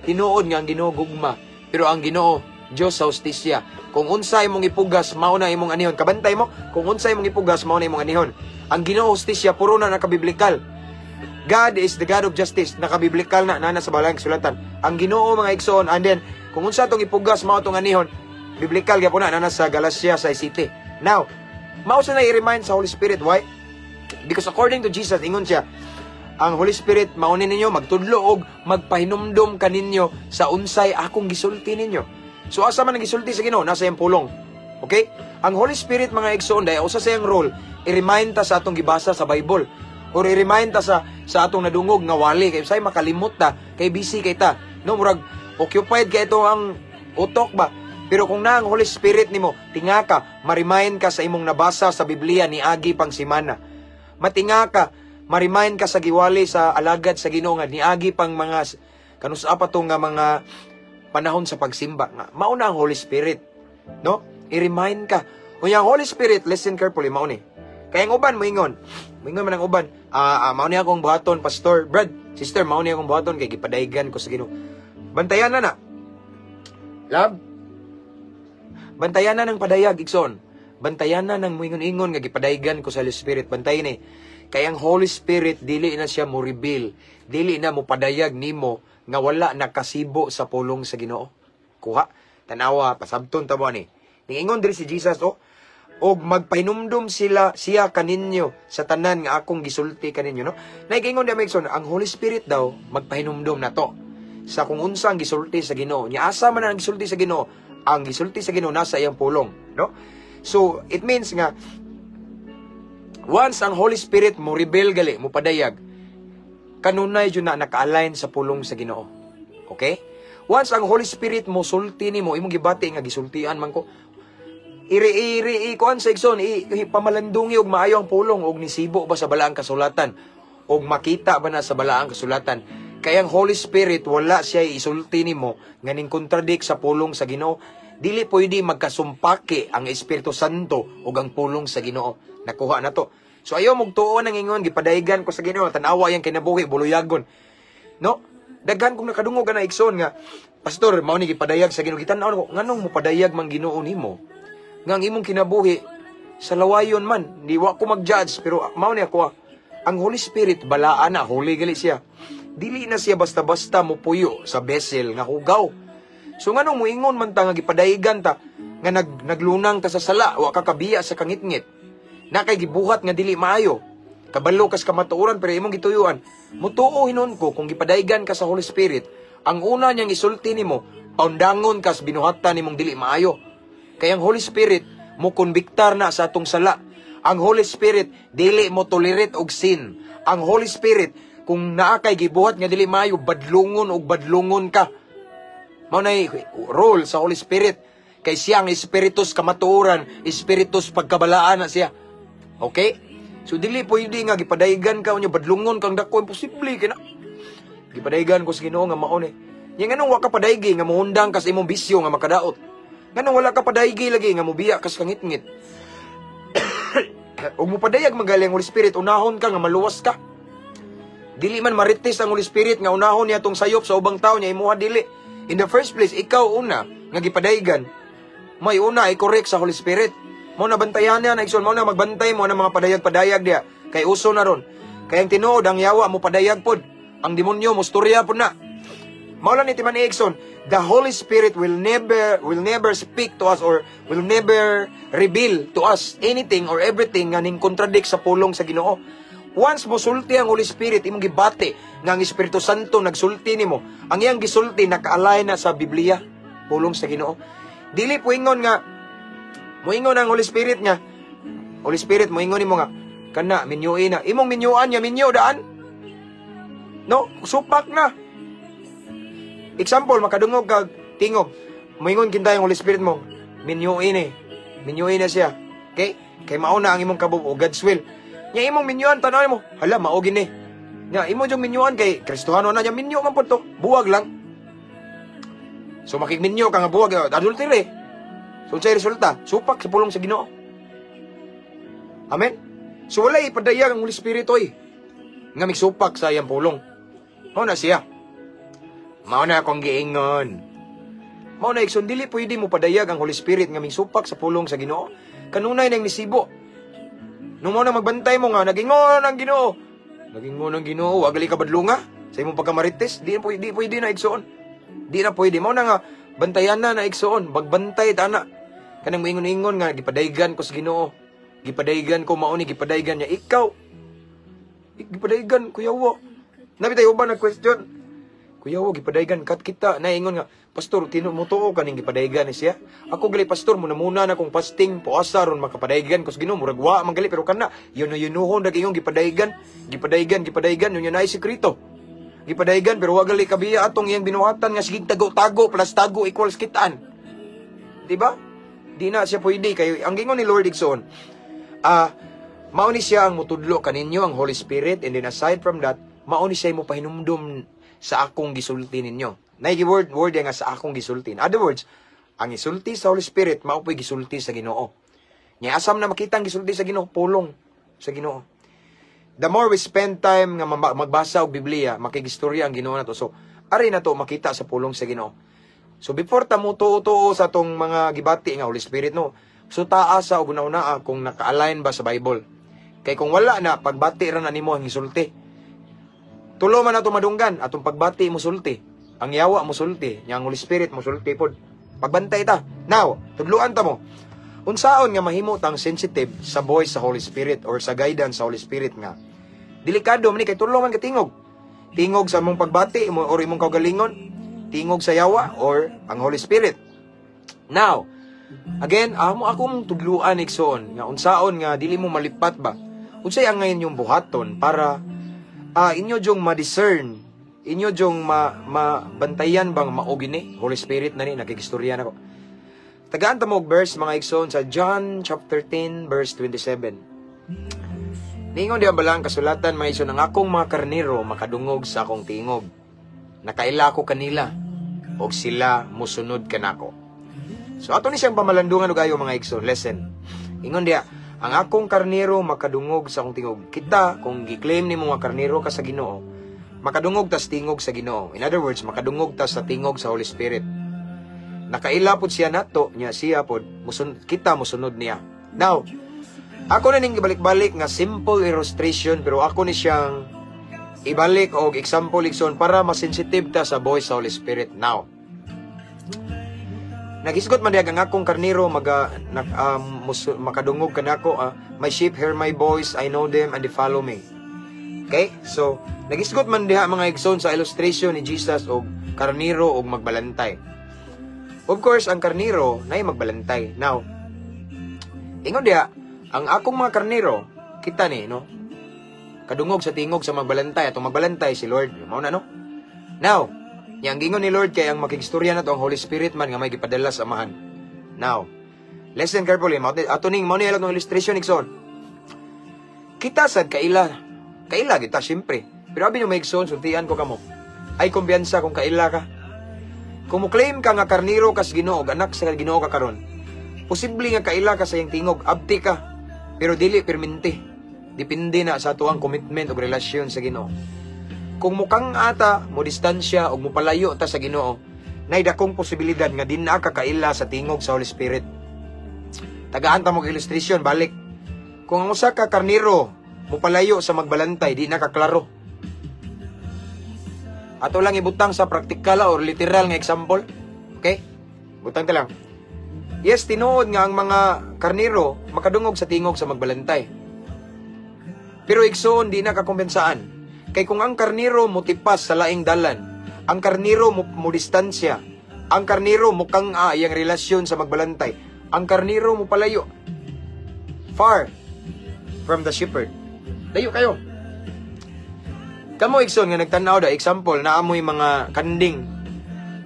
tinuod nga ang Ginoo gugma, pero ang Ginoo Dios sa hustisya. Kung unsa imong ipugas, mao na imong anihon. Kabantay mo, kung unsa imong ipugas, mao na imong anihon. Ang Ginoo hustisya puro na nakabiblikal. God is the God of justice, nakabiblikal na nana sa balang sulatan. Ang Ginoo mga igsoon, and then kung unsa tong ipugas, mao tong anihon, biblikal gyapon na nana sa Galatia 6:7. Now, mao sa na i-remind sa Holy Spirit, why? Because according to Jesus, ingon siya, ang Holy Spirit maunin ninyo magtudlo og magpahinumdom kaninyo sa unsay akong gisulti ninyo. So asa man ang gisulti sa Ginoo, nasa iyang pulong. Okay? Ang Holy Spirit mga igsoon, dahil usa sa iyang role, i-remind ta sa atong gibasa sa Bible, or i-remind ta sa atong nadungog nga wali, kay say makalimot ta, kay busy kay ta, no, murag occupied kay ito ang utok ba. Pero kung na ang Holy Spirit nimo, tinga ka, ma-remind ka sa imong nabasa sa Biblia ni agi pang simana. Matinga ka, ma-remind ka sa giwali sa alagad sa Ginoo nga niagi pang mga kanusa pa to nga mga panahon sa pagsimba nga mao na ang Holy Spirit, no? I-remind ka. Unya ang Holy Spirit, listen carefully, mao ni. Kaya ang uban moingon man ang uban, mao ni akong buhaton, pastor, brad, sister, mao ni akong buhaton kay gipadaygan ko sa Ginoo. Bantayan na. Love. Bantayan na ng padayag, igsoon. Bantayan na ng moingon-ingon nga gipadaygan ko sa Holy Spirit. Bantayan ni. Kaya ang Holy Spirit dili na siya mo reveal, dili na mo padayag nimo nga wala nakasibo sa pulong sa Ginoo. Kuha, tanawa, pasabton tamo ni. Ningingon diri si Jesus, og magpahinumdum siya kaninyo sa tanan nga akong gisulti kaninyo, no? Naigingon di Megson, ang Holy Spirit daw magpahinumdum na to sa kung unsa ang gisulti sa Ginoo. Nya asa man ang gisulti sa Ginoo? Ang gisulti sa Ginoo nasa iyang pulong, no? So it means nga once ang Holy Spirit mo reveal gali, mo padayag, kanunay jud na naka-align sa pulong sa Ginoo. Okay? Once ang Holy Spirit mo sulti nimo, imong gibati nga gisultian man ko, iri kuan sa igsoon, pamalandungi og maayo ang pulong og nisibo ba sa balaang kasulatan og makita ba na sa balaang kasulatan. Kaya ang Holy Spirit wala siya isulti nimo nga ning contradict sa pulong sa Ginoo. Dili pwede magkasumpake ang Espiritu Santo ug ang pulong sa Ginoo. Nakuha na to. So ayaw mong tuon ang ingon, gipadaygan ko sa Ginoo, tanawa yang kinabuhi, buluyagon. No? Daghan kong nakadungog na igsoon nga, pastor, mao ni gipadayag sa Ginoo. Gitan-aw ko, nganong mo padayag mang Ginoo nimo? Nga ang imong kinabuhi sa lawayon man, di wa ko mag-judge, pero mao ni ako, ang Holy Spirit balaan na, holy gali siya. Dili na siya basta-basta mo puyo sa vessel nga hugaw. So nganong mo ingon man ta nga gipadayigan ta nga naglunang ta sa sala, wa ka kabiya sa kangitngit. Nakay gibuhat nga dili maayo. Kabalo kas kamatuoran pero imong gituyuan. Mutuo hinon ko kung gipadayigan ka sa Holy Spirit, ang una niyang isulti nimo, paundangon kas binuhatan nimong dili maayo. Kaya ang Holy Spirit mo konbiktar na sa atong sala. Ang Holy Spirit dili mo tolerate og sin. Ang Holy Spirit kung naa kay gibuhat nga dili maayo, badlungon og badlungon ka. Mao nay role sa Holy Spirit. Kay siya ang espiritus kamatuoran, espiritus pagkabalaan na siya. Okay? So dili pwede nga gipadayigan ka unya badlungon kang dako, imposible kina. Gipadayigan ko sa Ginoo nga mao ni. Nya nganong wa ka padaygi nga mohundang ka sa imong bisyo nga makadaot. Nganong wala ka padaygi lagi nga mobiya ka sa kangitngit. Ug mo padayag magaling ang Holy Spirit, unahon ka nga maluwas ka. Dili man marites ang Holy Spirit nga unahon niya tong sayop sa ubang tawo niya, imuha dili. In the first place, ikaw una nga gipadayigan, may una i-correct sa Holy Spirit. Mo na bantayan niya, naigsoon mo na magbantay mo na mga padayag-padayag diya. Kay uso na ron. Kaya ang tinuod, ang yawa mo padayag pod. Ang demonyo mo storya pod na. Maulan ni Timan Igsoon, the Holy Spirit will never speak to us or will never reveal to us anything or everything nga ning contradict sa pulong sa Ginoo. Once mo sulti ang Holy Spirit, imong gibati nga ang Espiritu Santo nagsulti nimo, ang iyang gisulti naka-align na sa Biblia, pulong sa Ginoo. Dili puingon nga moingon ang Holy Spirit nga, Holy Spirit moingon nimo nga kana minyuin na, imong minyuan nya minyo daan. No, supak na. Example, makadungog kag tingog. Moingon kinta yung Holy Spirit mo, minyuin na siya. Okay? Kay mauna ang imong kabuo, God's will. Nya imong minyuan tanaw mo, hala mao gini. Nya imo jung minyuan kay Kristohano na nya minyo man pud to, buwag lang. So makigminyo ka nga buwag, adultery. So unsay resulta? Supak sa pulong sa Ginoo. Amen. So walay padayag ang Holy Spirit oy. Nga migsupak sa iyang pulong. Mao na siya. Mao na akong giingon. Mao na igsoon dili pwede mo padayag ang Holy Spirit nga migsupak sa pulong sa Ginoo. Kanunay nang nisibo. Nung mo na magbantay mo nga nagingon ang Ginoo. Nagingon ang Ginoo, wagali ka badlunga sa imong pagkamarites, di pwede na igsoon. Di na pwede. Mao na nga bantayan na igsoon, bagbantay tana. Kanang moingon-ingon nga gipadaygan ko sa Ginoo. Gipadaygan ko mao ni gipadaygan niya ikaw. Gipadaygan kuya wo. Nabi tayo ba nag-question? Kuya wo gipadaygan kat kita naingon nga pastor tinutuo kaning gipadaygan ni siya. Ako gali pastor muna na kong fasting puasa ron makapadaygan ko sa Ginoo murag wa man gali pero kana yunuhon dag iyong gipadaygan yun na ay sekreto. Gipadaygan pero wa gali kabiya atong iyang binuhatan nga sige tago-tago plus tago equals kitaan. Di ba? Di na siya pwede kayo. Ang gingon ni Lord Igsoon, mao ni siya ang mutudlo kaninyo ang Holy Spirit, and then aside from that, mao ni siya mo pahinumdum sa akong gisulti ninyo. Nay word nga sa akong gisulti. In other words, ang gisulti sa Holy Spirit mao po'y gisulti sa Ginoo. Nya asam na makita ang gisulti sa Ginoo, pulong sa Ginoo. The more we spend time nga magbasa og Biblia, makigistorya ang Ginoo nato. So, ari na to makita sa pulong sa Ginoo. So before ta mo tuo sa tong mga gibati nga Holy Spirit no, so taasa og una-una kung naka-align ba sa Bible. Kay kung wala na pagbati ra na nimo ang gisulti. Tulo man ato madunggan atong pagbati mo sulti. Ang yawa mo sulti, nya ang Holy Spirit mo sulti pod. Pagbantay ta. Now, tudluan ta mo. Unsaon nga mahimo tang sensitive sa voice sa Holy Spirit or sa guidance sa Holy Spirit nga. Delikado man ni kay tulo man ka tingog. Tingog sa mong pagbati or imong kaugalingon. Tingog sa yawa or ang Holy Spirit. Now, again, akong tudluan igsoon nga unsaon nga dili mo malipat ba? Unsay ang ngayon yung buhaton para inyo jong ma-discern, inyo jong mabantayan bang mao gini Holy Spirit na ni nakigistorya nako. Tagaan ta mo og verse mga igsoon sa John chapter 10 verse 27. Ningon diha balang kasulatan mga igsoon ang akong mga karnero makadungog sa akong tingog. Nakaila ko kanila og sila musunod kanako. So ato ni siyang pamalandungan og ayo mga igsoon. Listen. Ingon dia, ang akong karnero makadungog sa akong tingog. Kita kung gi-claim nimo nga karnero ka sa Ginoo, makadungog ta sa tingog sa Ginoo. In other words, makadungog ta sa tingog sa Holy Spirit. Nakaila pod siya nato, nya siya pod kita musunod niya. Now, ako na ning ibalik-balik nga simple illustration pero ako ni siyang ibalik og example igsoon para masensitive ta sa voice sa Holy Spirit. Now, nagisgot man diag ang akong karnero makadungog kanako, my sheep hear my voice, I know them and they follow me. Okay? So, nagisgot man diha mga igsoon sa illustration ni Jesus og karnero og magbalantay. Of course, ang karnero nay magbalantay. Now, ingon diha, ang akong mga karnero kita ni no, kadungog sa tingog sa magbalantay. Atong magbalantay si Lord. Mao na no? Now, yang gingon ni Lord kay ang makigistorya na to ang Holy Spirit man nga may gipadala sa amahan. Now, listen carefully. Ato ning mao ni atong illustration igsoon. Kita sad kaila kita syempre. Pero abi nyo may igsoon sultian ko kamo. Ay kumbiyansa kung kaila ka. Kung mo claim ka nga karniro kas Ginoo, anak sa Ginoo ka karon. Posible nga kaila ka sa iyang tingog, abti ka. Pero dili perminti. Depende na sa tuang commitment o relasyon sa Ginoo. Kung mukang ata, mo distansya o mo palayo ta sa Ginoo, nay dakong posibilidad nga din na kakaila sa tingog sa Holy Spirit. Tagaan ta mo illustration balik. Kung ang usa ka karniro mo palayo sa magbalantay, di na kaklaro. Ato lang ibutang sa practical or literal nga example. Okay? Butang ta lang. Yes, tinuod nga ang mga karniro makadungog sa tingog sa magbalantay. Pero igsoon di na kakumpensaan. Kay kung ang karniro mo tipas sa laing dalan, ang karniro mo distansya, ang karniro mo kang iyang relasyon sa magbalantay, ang karniro mo palayo, far from the shepherd. Layo kayo. Kamo igsoon nga nagtanaw da, example, naamoy mga kanding,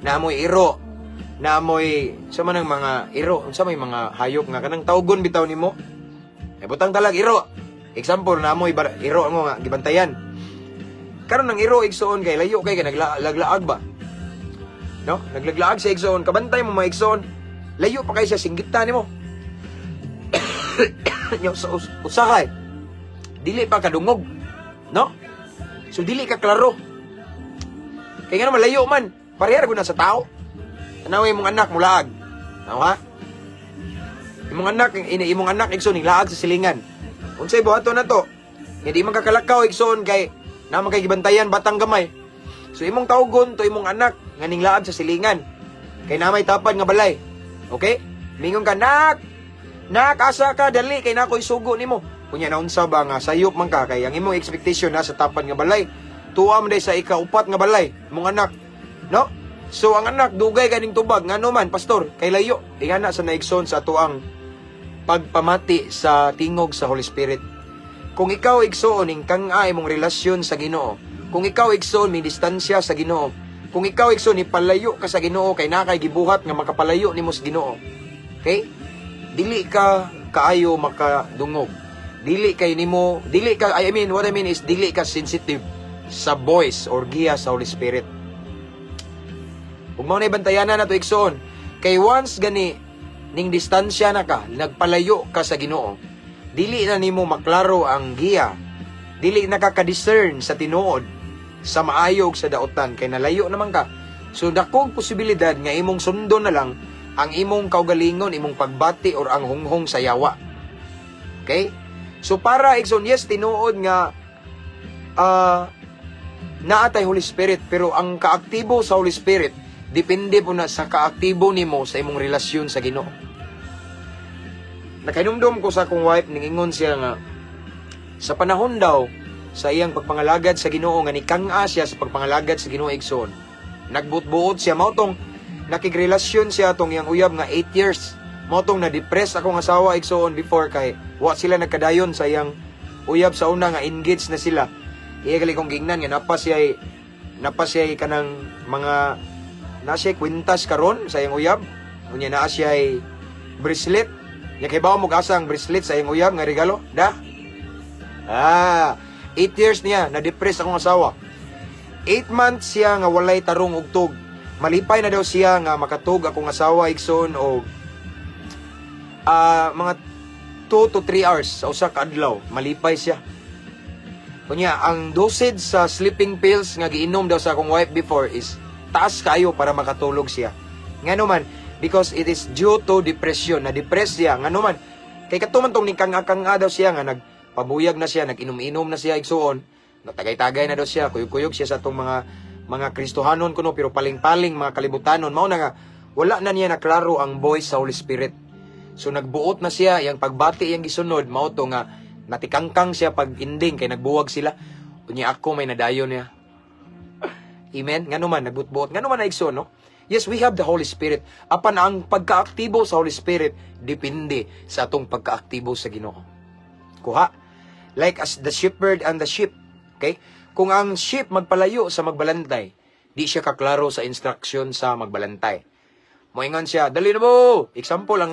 naamoy iro, naamoy, sa manang mga iro, sa may mga hayop nga, kanang tawgon bitaw nimo, butang talag iro. Example, naamoy iro mo nga, gibantayan. Karon ng iro igsoon kay layo kay naglaglaag ba. no? Naglaglaag sa igsoon, kabantay mo mga igsoon. Layo pa kay siya singgitan nimo. Nya usahay. Dili pa kadungog, no? So dili ka klaro. Kaya nga naman layo man, parehar gud na sa tao. Anaway imong anak mulaag. No ha? Imong anak igsoon laag sa silingan. Unsay buhaton na to? Hindi man kakalakaw igsoon kay naman kay gibantayan batang gamay. So imong tawgon to imong anak nga ning laag sa silingan. Kay namay tapad nga balay. Okay? Mingon ka, nak asa ka dali kay nako isugo nimo. Kunya naunsa ba nga sayop man ka kay ang imong expectation na sa tapad nga balay. Tuwa man day sa ikaupat nga balay imong anak. No? So ang anak dugay kaning tubag ngano man pastor kay layo. Ingana sa naigsoon sa tuang pagpamati sa tingog sa Holy Spirit. Kung ikaw igsoon ning kang-a imong relasyon sa Ginoo, kung ikaw igsoon may distansya sa Ginoo, kung ikaw igsoon ni palayo ka sa Ginoo kay nakay gibuhat nga makapalayo nimo sa Ginoo. Okay? Dili ka kaayo makadungog. What I mean is dili ka sensitive sa voice or giya sa Holy Spirit. Ug mao na bantayanan nato igsoon. Kay once gani ning distansya na ka, nagpalayo ka sa Ginoo, dili na nimo maklaro ang giya. Dili na ka ka-discern sa tinuod, sa maayog sa daotan kay nalayo naman ka. So dakong posibilidad nga imong sundon na lang ang imong kaugalingon, imong pagbati or ang hunghong sa yawa. Okay? So para igsoon, yes, tinuod nga naatay Holy Spirit, pero ang kaaktibo sa Holy Spirit depende po na sa kaaktibo nimo sa imong relasyon sa Ginoo. Nakainumdum ko sa akong wife, ningingon siya nga sa panahon daw sa iyang pagpangalagad sa Ginoo nga nikang-a siya sa pagpangalagad sa Ginoo igsoon. Nagbutbuot siya mautong nakigrelasyon siya tong iyang uyab nga 8 years. Mautong na-depress akong asawa igsoon before kay wa sila nagkadayon sa iyang uyab sa una nga engaged na sila. Iya gali kong gingnan nga napa siya kanang mga nasa kwintas karon sa iyang uyab. Unya naa siya bracelet. Nya kay bawo mo asa ang bracelet sa iyang uyab nga regalo? 8 years niya na-depress akong asawa. 8 months siya nga walay tarong ug tug. Malipay na daw siya nga makatug akong asawa igsoon og mga 2 to 3 hours sa usa ka adlaw. Malipay siya. Kunya ang dosage sa sleeping pills nga giinom daw sa akong wife before is taas kayo para makatulog siya. Ngano man, because it is due to depression. Na-depress siya. Ngano man, kay katuman tong nikang-akang daw siya nga nagpabuyag na siya, nag-inom-inom na siya igsoon. Natagay-tagay na daw siya, kuyog-kuyog siya sa tong mga Kristohanon kuno, pero paling-paling mga kalibutanon. Mao na nga, wala na niya naklaro ang voice sa Holy Spirit. So nagbuot na siya, yung pagbati yung gisunod, mao to nga, natikangkang siya pag ending, kay nagbuwag sila. Unya ako may nadayon niya. Amen? Nga naman, nagbutbuot. Nga naman na igsoon, no? Yes, we have the Holy Spirit. Apan ang pagkaaktibo sa Holy Spirit, depende sa atong pagkaaktibo sa Ginoo. Kuha? Like as the shepherd and the sheep. Okay? Kung ang sheep magpalayo sa magbalantay, di siya kaklaro sa instruction sa magbalantay. Moingon siya, dali na mo! Example ang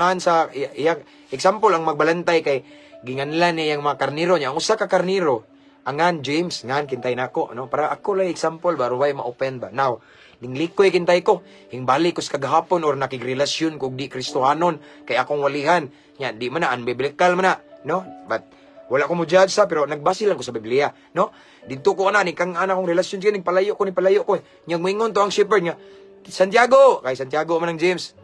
magbalantay kay ginganlan niya yung mga karniro niya. Ang usa ka karniro, angan James ngan kintay nako no para ako lay example ba ruway ma-open ba now ning likoy kintay ko hingbali ko sa kagahapon or nakigrelasyon kog di Kristohanon kay akong walihan nya di man na unbiblical man na no but wala ko mo judge sa pero nagbase lang ko sa Biblia no didto ko ana ni kang ana kong relasyon siya ning palayo ko nya moingon to ang shepherd nya Santiago man ang James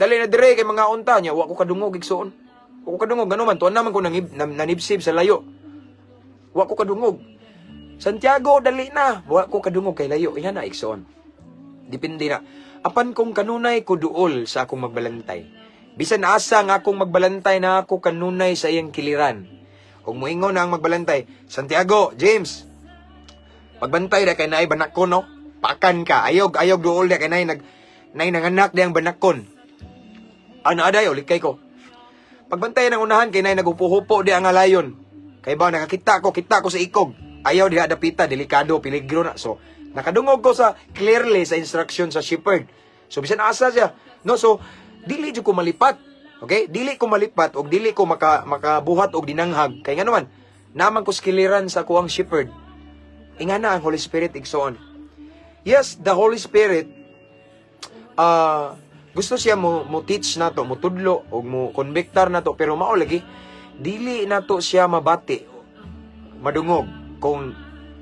dali na dire kay mga unta nya wa ko kadungog igsoon wa ko kadungog gano man tuan naman ko nanibsib sa layo. Wa ko kadungog. Santiago, dali na. Wa ko kadungog kay layo. Iyan na, igsoon. Depende na. Apan kung kanunay ko duol sa akong magbalantay. Bisan asa nga akong magbalantay na ako kanunay sa iyang kiliran. Kung muingon na ang magbalantay, Santiago, James, pagbantay na kay naay banakon, no? Pakan ka. Ayog duol na kay naay nanganak na ang banakon. Ano aday, ulikay ko. Pagbantay ng unahan kay naay nagupuhupo di ang alayon. Kay ba nakakita ko sa ikog. Ayaw diha dapita, delikado, peligro na. So, nakadungog ko sa clearly sa instruction sa shepherd. So, bisan asa siya. No, so dili jud ko malipat. Okay? Dili ko malipat og dili ko makabuhat og dinanghag. Kay nga naman, naman ko skiliran sa kuang shepherd. Ingana ang Holy Spirit igsoon. Yes, the Holy Spirit gusto siya mo teach nato, mo tudlo o mo konbiktar nato, pero mao lagi dili nato siya mabati madungog kung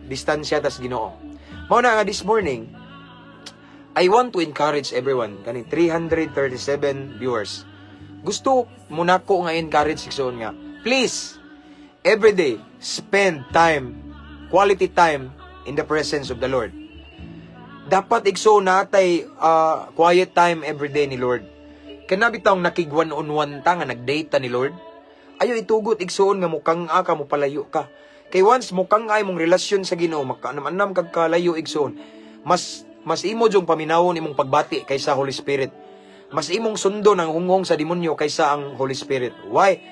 distansya tas Ginoo. Mao na nga this morning, I want to encourage everyone, kaning 337 viewers. Gusto mo nako nga encourage igsoon nga, please, every day, spend time, quality time in the presence of the Lord. Dapat igsoon natay quiet time every day ni Lord. Kana bitawng nakig-one-on-one ta nga nagdate ni Lord. Ayo itugot igsoon nga mukang ka mo palayo ka. Kay once mukang ay mong relasyon sa Ginoo, makaanam-anam kag kalayo igsoon, mas imo jong paminawon imong pagbati kaysa Holy Spirit. Mas imong sundo ng hunghong sa demonyo kaysa ang Holy Spirit. Why?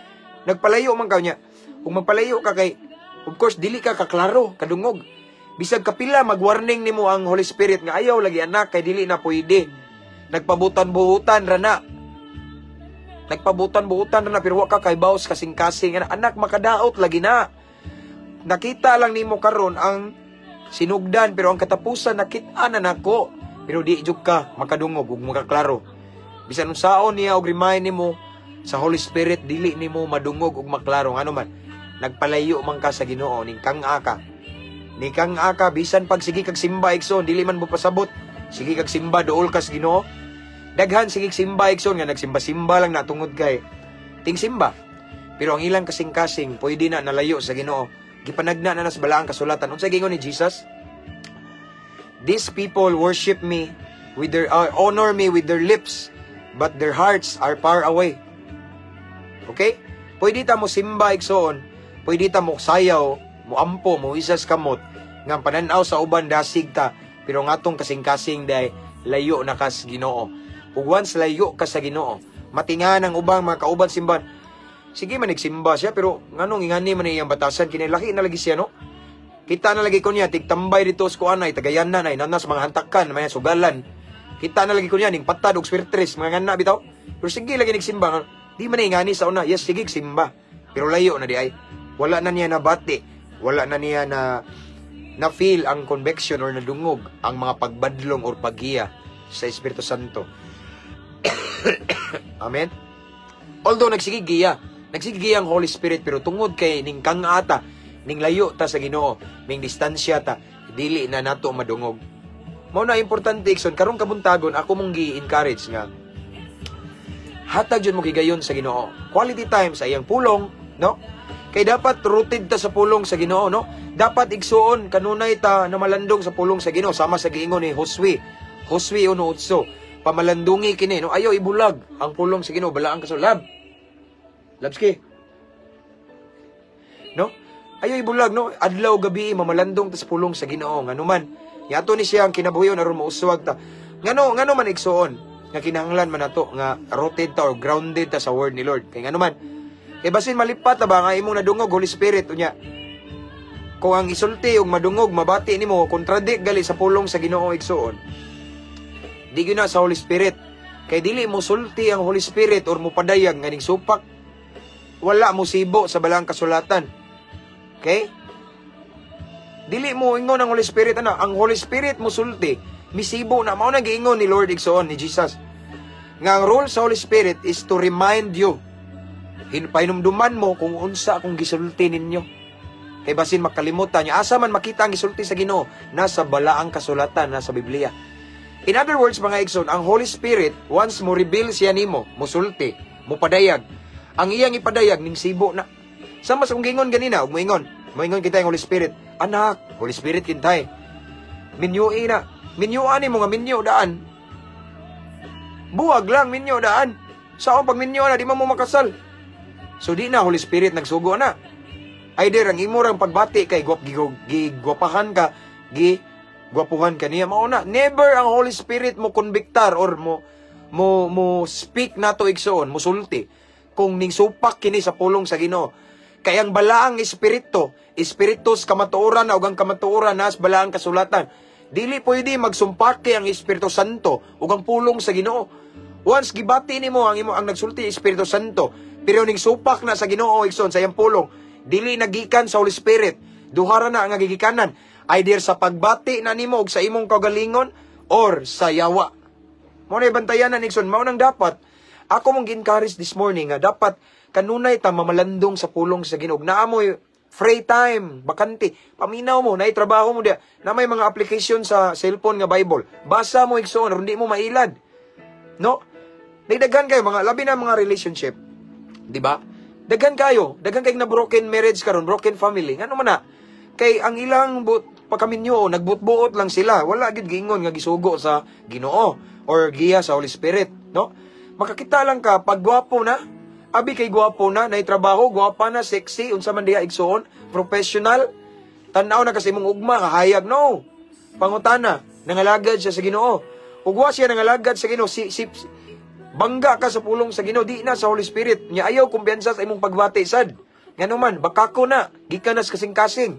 Nagpalayo man ka niya. Kung magpalayo ka kay, of course, dili ka kaklaro, kadungog. Bisag kapila, mag-warning nimo ang Holy Spirit nga ayaw lagi anak, kay dili na pwede. Nagpabutan-buhutan rana. Nagpabutan-buhutan rana, pero waka kay baos kasing-kasing. Anak, makadaot lagi na. Nakita lang nimo karon ang sinugdan, pero ang katapusan nakita na nako. Pero di juk ka makadungog ug makaklaro. Bisan unsaon niya og remind nimo sa Holy Spirit, dili nimo madungog ug maklaro. Ano man, nagpalayo man ka sa Ginoo, ning kang-a ka. Ning kang-a ka, bisan pag sige kag simba igsoon, dili man mo pasabot. Sige kag simba, dool ka sa Ginoo. Daghan sige simba igsoon nga nagsimba-simba lang natungod kay ting simba. Pero ang ilang kasing-kasing pwede na nalayo sa Ginoo. Gipanagna na nas balaang kasulatan. Unsay gingon ni Jesus? These people worship me with their honor me with their lips, but their hearts are far away. Okay? Pwede ta mo simba igsoon, pwede ta mo sayaw, mo ampo, mo isas kamot, nga pananaw sa uban dasig ta, pero ngatong kasing-kasing day layo na ka sa Ginoo. Ug once layo ka sa Ginoo, matingan ang ubang mga kauban simbahan. Sige man nagsimba siya, pero nganong ingani man iyang batasan, kinilaki na lagi siya, no? Kita na lagi ko niya, tigtambay dito sa kuan ay tagayan na, nanas mga hantakan, mga sugalan. Kita na lagi ko niya, ning patad, og spiritres, mga ngana bitaw. Pero sige lagi nagsimba, di man ingani sa una, yes, sige simba. Pero layo na di ay, wala na niya nabati, wala na niya na feel ang conviction or nadungog ang mga pagbadlong or paggiya sa Espiritu Santo. Amen? Although nagsigigiya ang Holy Spirit, pero tungod kay ning kang-ata, ning layo ta sa Ginoo, ning distansya ta, dili na nato madungog. Mao na importante ikson karong kabuntagon ako mong gi-encourage nga hatag jud mo gigayon sa Ginoo. Quality time sa iyang pulong, no? Kay dapat rooted ta sa pulong sa Ginoo, no? Dapat igsuon kanunay ta na malandong sa pulong sa Ginoo, sama sa giingon ni Josue 1:8. Pamalandungi kini, no? Ayaw ibulag ang pulong sa Ginoo, balaang kasulab. Labski. No? Ayaw ibulag, no? Adlaw gabi mamalandong ta sa pulong sa Ginoo. Nganuman, yato ni siya ang kinabuhion aron mauswag ta. Ngano man igsuon nga kinahanglan man nato nga rooted ta or grounded ta sa word ni Lord. Kay nganuman, kay basin malipat ta ba nga imong nadungog Holy Spirit unya. Kung ang isulti og madungog mabati nimo kontradik gali sa pulong sa Ginoo igsuon. Di gyud na sa Holy Spirit. Kay dili mo sulti ang Holy Spirit or mo padayag nga ning supak. Wala mo sibo sa balaang kasulatan. Okay? Dili mo ingon ang Holy Spirit ana, ang Holy Spirit mo sulti, misibo na mao na giingon ni Lord igsoon ni Jesus. Nga ang role sa Holy Spirit is to remind you. Painumduman mo kung unsa akong gisulti ninyo. Kay basin makalimutan niya, asa man makita ang gisulti sa Ginoo, nasa balaang kasulatan, nasa Biblia. In other words, mga igsoon, ang Holy Spirit, once mo reveal siya nimo, mo sulti, mo padayag, ang iyang ipadayag ning sibo na. Sama sa kung gingon ganina, ug moingon kita ang Holy Spirit. Anak, Holy Spirit kintay. Minyuin na. Minyuan mo nga minyo daan. Buwag lang minyo daan. Saan pag minyo na, di mo makasal. So di na Holy Spirit nagsugo na. Either ang imo rang pagbati kay gigwapahan ka, gwapuhan ka niya. Mauna, never ang Holy Spirit mo konbiktar or mo speak nato igsoon, mo sulti. Kung ning supak kini sa pulong sa Ginoo. Kay ang balaang espiritus kamatuoran o ang kamatuoran nas balaang kasulatan. Dili pwede magsumpake ang Espiritu Santo ug ang pulong sa Ginoo. Once gibati nimo ang nagsulti Espiritu Santo, pero ning supak na sa Ginoo igsoon sa iyang pulong, dili nagikan sa Holy Spirit. Duhara na ang gigikanan, either sa pagbati na nimo og sa imong kagalingon or sa yawa. Mao na bantayanan Igsoon, mao nang dapat. Ako mong gi-encourage this morning nga dapat kanunay ta mamalandong sa pulong sa Ginoo. Naamoy free time, bakante, paminaw mo, nay trabaho mo dia, na may mga application sa cellphone nga Bible. Basa mo Igsoon, hindi mo mailad. No? Daghan kayo mga labi na mga relationship. Di ba? Daghan kayo na broken marriage karon, broken family. Ngano man na? Kay ang ilang pagkaminyo nagbutbuot lang sila. Wala gid giingon nga gisugo sa Ginoo or giya sa Holy Spirit, no? Makakita lang ka pag gwapo na, abi kay gwapo na, nay trabaho, gwapa na, sexy, unsa man diha Igsoon, professional, tan-aw na kasi mong ugma, kahayag, no. Pangutana, nangalagad siya sa Ginoo. Ugwa siya nangalagad sa Ginoo, bangga ka sa pulong sa Ginoo, di na sa Holy Spirit. Nya ayaw kumpiyansa sa imong pagbati sad. Ngano man, bakako na, gikan na kasing-kasing.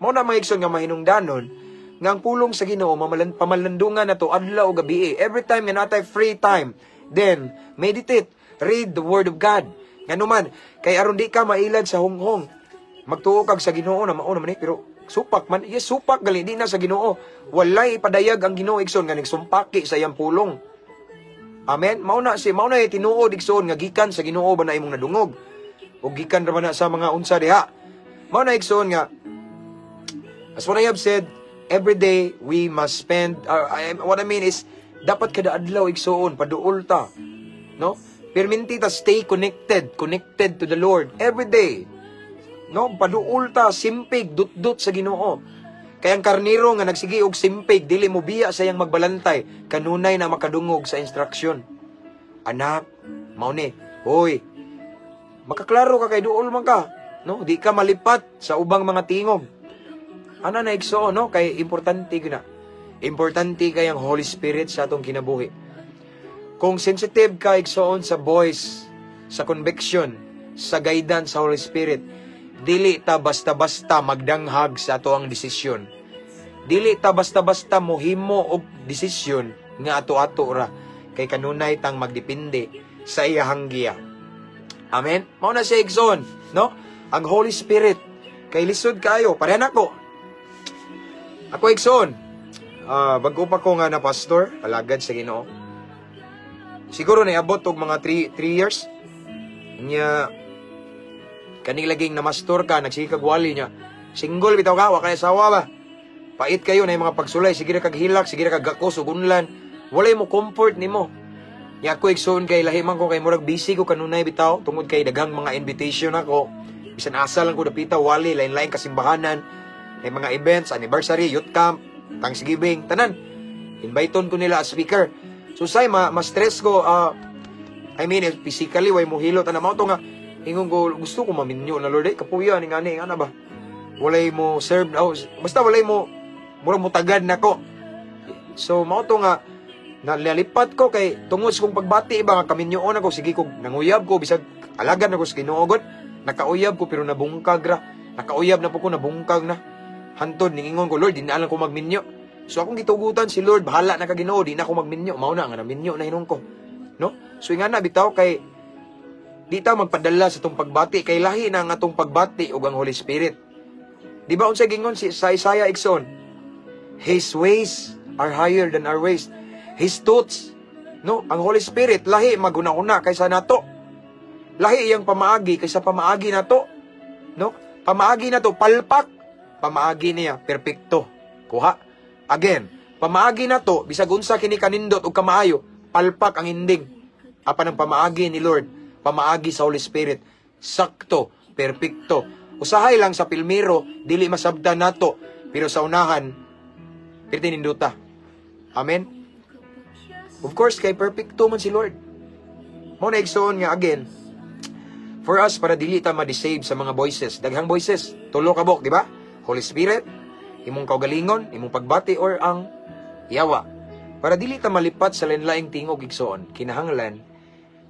Mao na mga Igsoon nga mahinungdanon, nga ang pulong sa Ginoo pamalandungan na to adlaw o gabi. Every time nga natay free time, then meditate, read the Word of God. Ngano man, kay aron di ka mailad sa hunghong. Magtuo kag sa Ginoo na mao naman pero supak man. Yes, supak gali di na sa Ginoo. Walay ipadayag ang Ginoo Igsoon nga nagsumpaki sa iyang pulong. Amen. Mao na tinuod Igsoon nga gikan sa Ginoo ba na imong nadungog. O gikan ra man na sa mga unsa diha. Mao na Igsoon nga as what I have said, every day we must spend what I mean is dapat kada adlaw Igsoon paduol ta, no? Perminti ta stay connected to the Lord every day. No, paduol ta simpig dut-dut sa Ginoo. Kay ang karniro nga nagsigi og simpig dili mo biya sa iyang magbalantay, kanunay na makadungog sa instruksyon. Anak, mao ni, hoy. Makaklaro ka kay duol man ka, no? Di ka malipat sa ubang mga tingog. Ana na Igsoon, no? Kay importante gyud na. Importante kay ang Holy Spirit sa atong kinabuhi. Kung sensitive ka Igsoon sa voice, sa conviction, sa guidance sa Holy Spirit, dili ta basta-basta magdanghag sa ato ang desisyon. Dili ta basta-basta mohimo og desisyon nga ato-ato ra kay kanunay tang magdepende sa iyahang giya. Amen. Mao na siya Igsoon, no? Ang Holy Spirit kay lisod kayo, pareha nako. Ako Igsoon, bago pa ko nga na pastor, alagad sa Ginoo. Siguro na abot og mga 3 years. Nya kani laging namastor ka, nagsigig kag wali niya. Single bitaw ka, wa kay asawa ba? Pait kayo na yung mga pagsulay, sige ra kag hilak, sige ra kag gakos ug unlan. Walay mo comfort nimo. Nya ako Igsoon kay lahi man ko kay murag busy ko kanunay bitaw tungod kay daghang mga invitation ako. Bisan asa lang ko dapita wali lain-lain kasimbahanan. May mga events, anniversary, youth camp, Thanksgiving, tanan. Inviteon ko nila as speaker. So say ma-stress ko, I mean, physically, way mo hilot. Ano mo ito nga, ingon ko, gusto ko maminyo na Lord, kapuya, ni nga ano ba? Walay mo serve, basta walay mo, murang mo tagad na ko. So, mo ito nga, nalipat ko kay, tungod sa kong pagbati, iba nga kaminyoon ako, sige ko, nanguyab ko, bisag alagad na ko sa Ginoo, nakauyab ko, pero nabungkag ra. Nakauyab na po ko, nabungkag na. Hantod, ningingon ko, Lord, di na alam ko magminyo. So akong gitugutan si Lord, bahala na ka Ginoo, di na ako magminyo. Mao na nga naminyo na hinong ko. No? So nga na bitaw kay di ta magpadala sa tong pagbati kay lahi na nga tong pagbati ug ang Holy Spirit. Di ba unsa gingon sa Isaiah Igsoon? His ways are higher than our ways. His thoughts, no? Ang Holy Spirit lahi maguna-una kaysa nato. Lahi iyang pamaagi kaysa pamaagi nato. No? Pamaagi nato palpak. Pamaagi niya perpekto. Kuha. Again, pamaagi na to, bisag unsa kini kanindot og kamaayo, palpak ang inding. Apan ang pamaagi ni Lord, pamaagi sa Holy Spirit, sakto, perpekto. Usahay lang sa pilmiro, dili masabtan nato, pero sa unahan, pertininduta. Amen? Of course, kay perpekto man si Lord. Mo na Igsoon nga again, for us, para dili ta ma-disave sa mga voices, daghang voices, tulo ka bok, di ba? Holy Spirit, imong kaugalingon, imong pagbati, or ang yawa. Para dili ta malipat sa lain-laing tingog Igsoon, kinahanglan,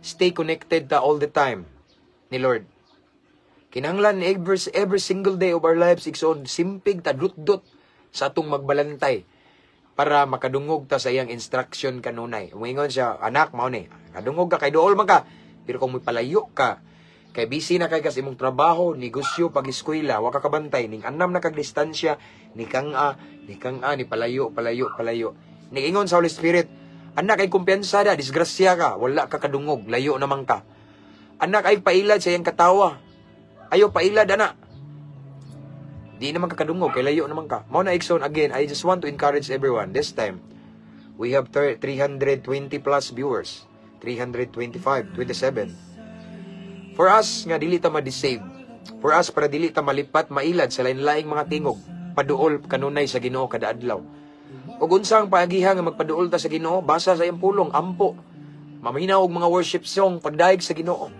stay connected ta all the time ni Lord. Kinahanglan every single day of our lives Igsoon, simpig ta dut-dut sa atong magbalantay para makadungog ta sa iyang instruction kanunay. Umingon siya, anak, mao ni, kadungog ka, kay duol man ka, pero kung may palayo ka, kay busy na kay kas imong trabaho, negosyo, pag-eskwela, wa ka kabantay, ning anam na kag distansya, ni palayo. Niingon sa Holy Spirit, Anak ay kumpiyansa da, disgrasya ka, wala ka kadungog, layo naman ka. Anak ay pailad sa iyang katawa. Ayaw pailad, anak. Di naman ka kadungog, kay layo naman ka. Mao na Ikson, again, I just want to encourage everyone. This time, we have 320 plus viewers. 325, 27. For us, nga dili ta ma-deceive. For us, para dili ta malipat, mailad sa lain-laing mga tingog. Paduol, kanunay sa Ginoo kada adlaw. Ug unsang paagiha nga magpaduol ta sa Ginoo, basa sa iyang pulong, ampo. Maminaw og mga worship song, pagdaig sa Ginoo.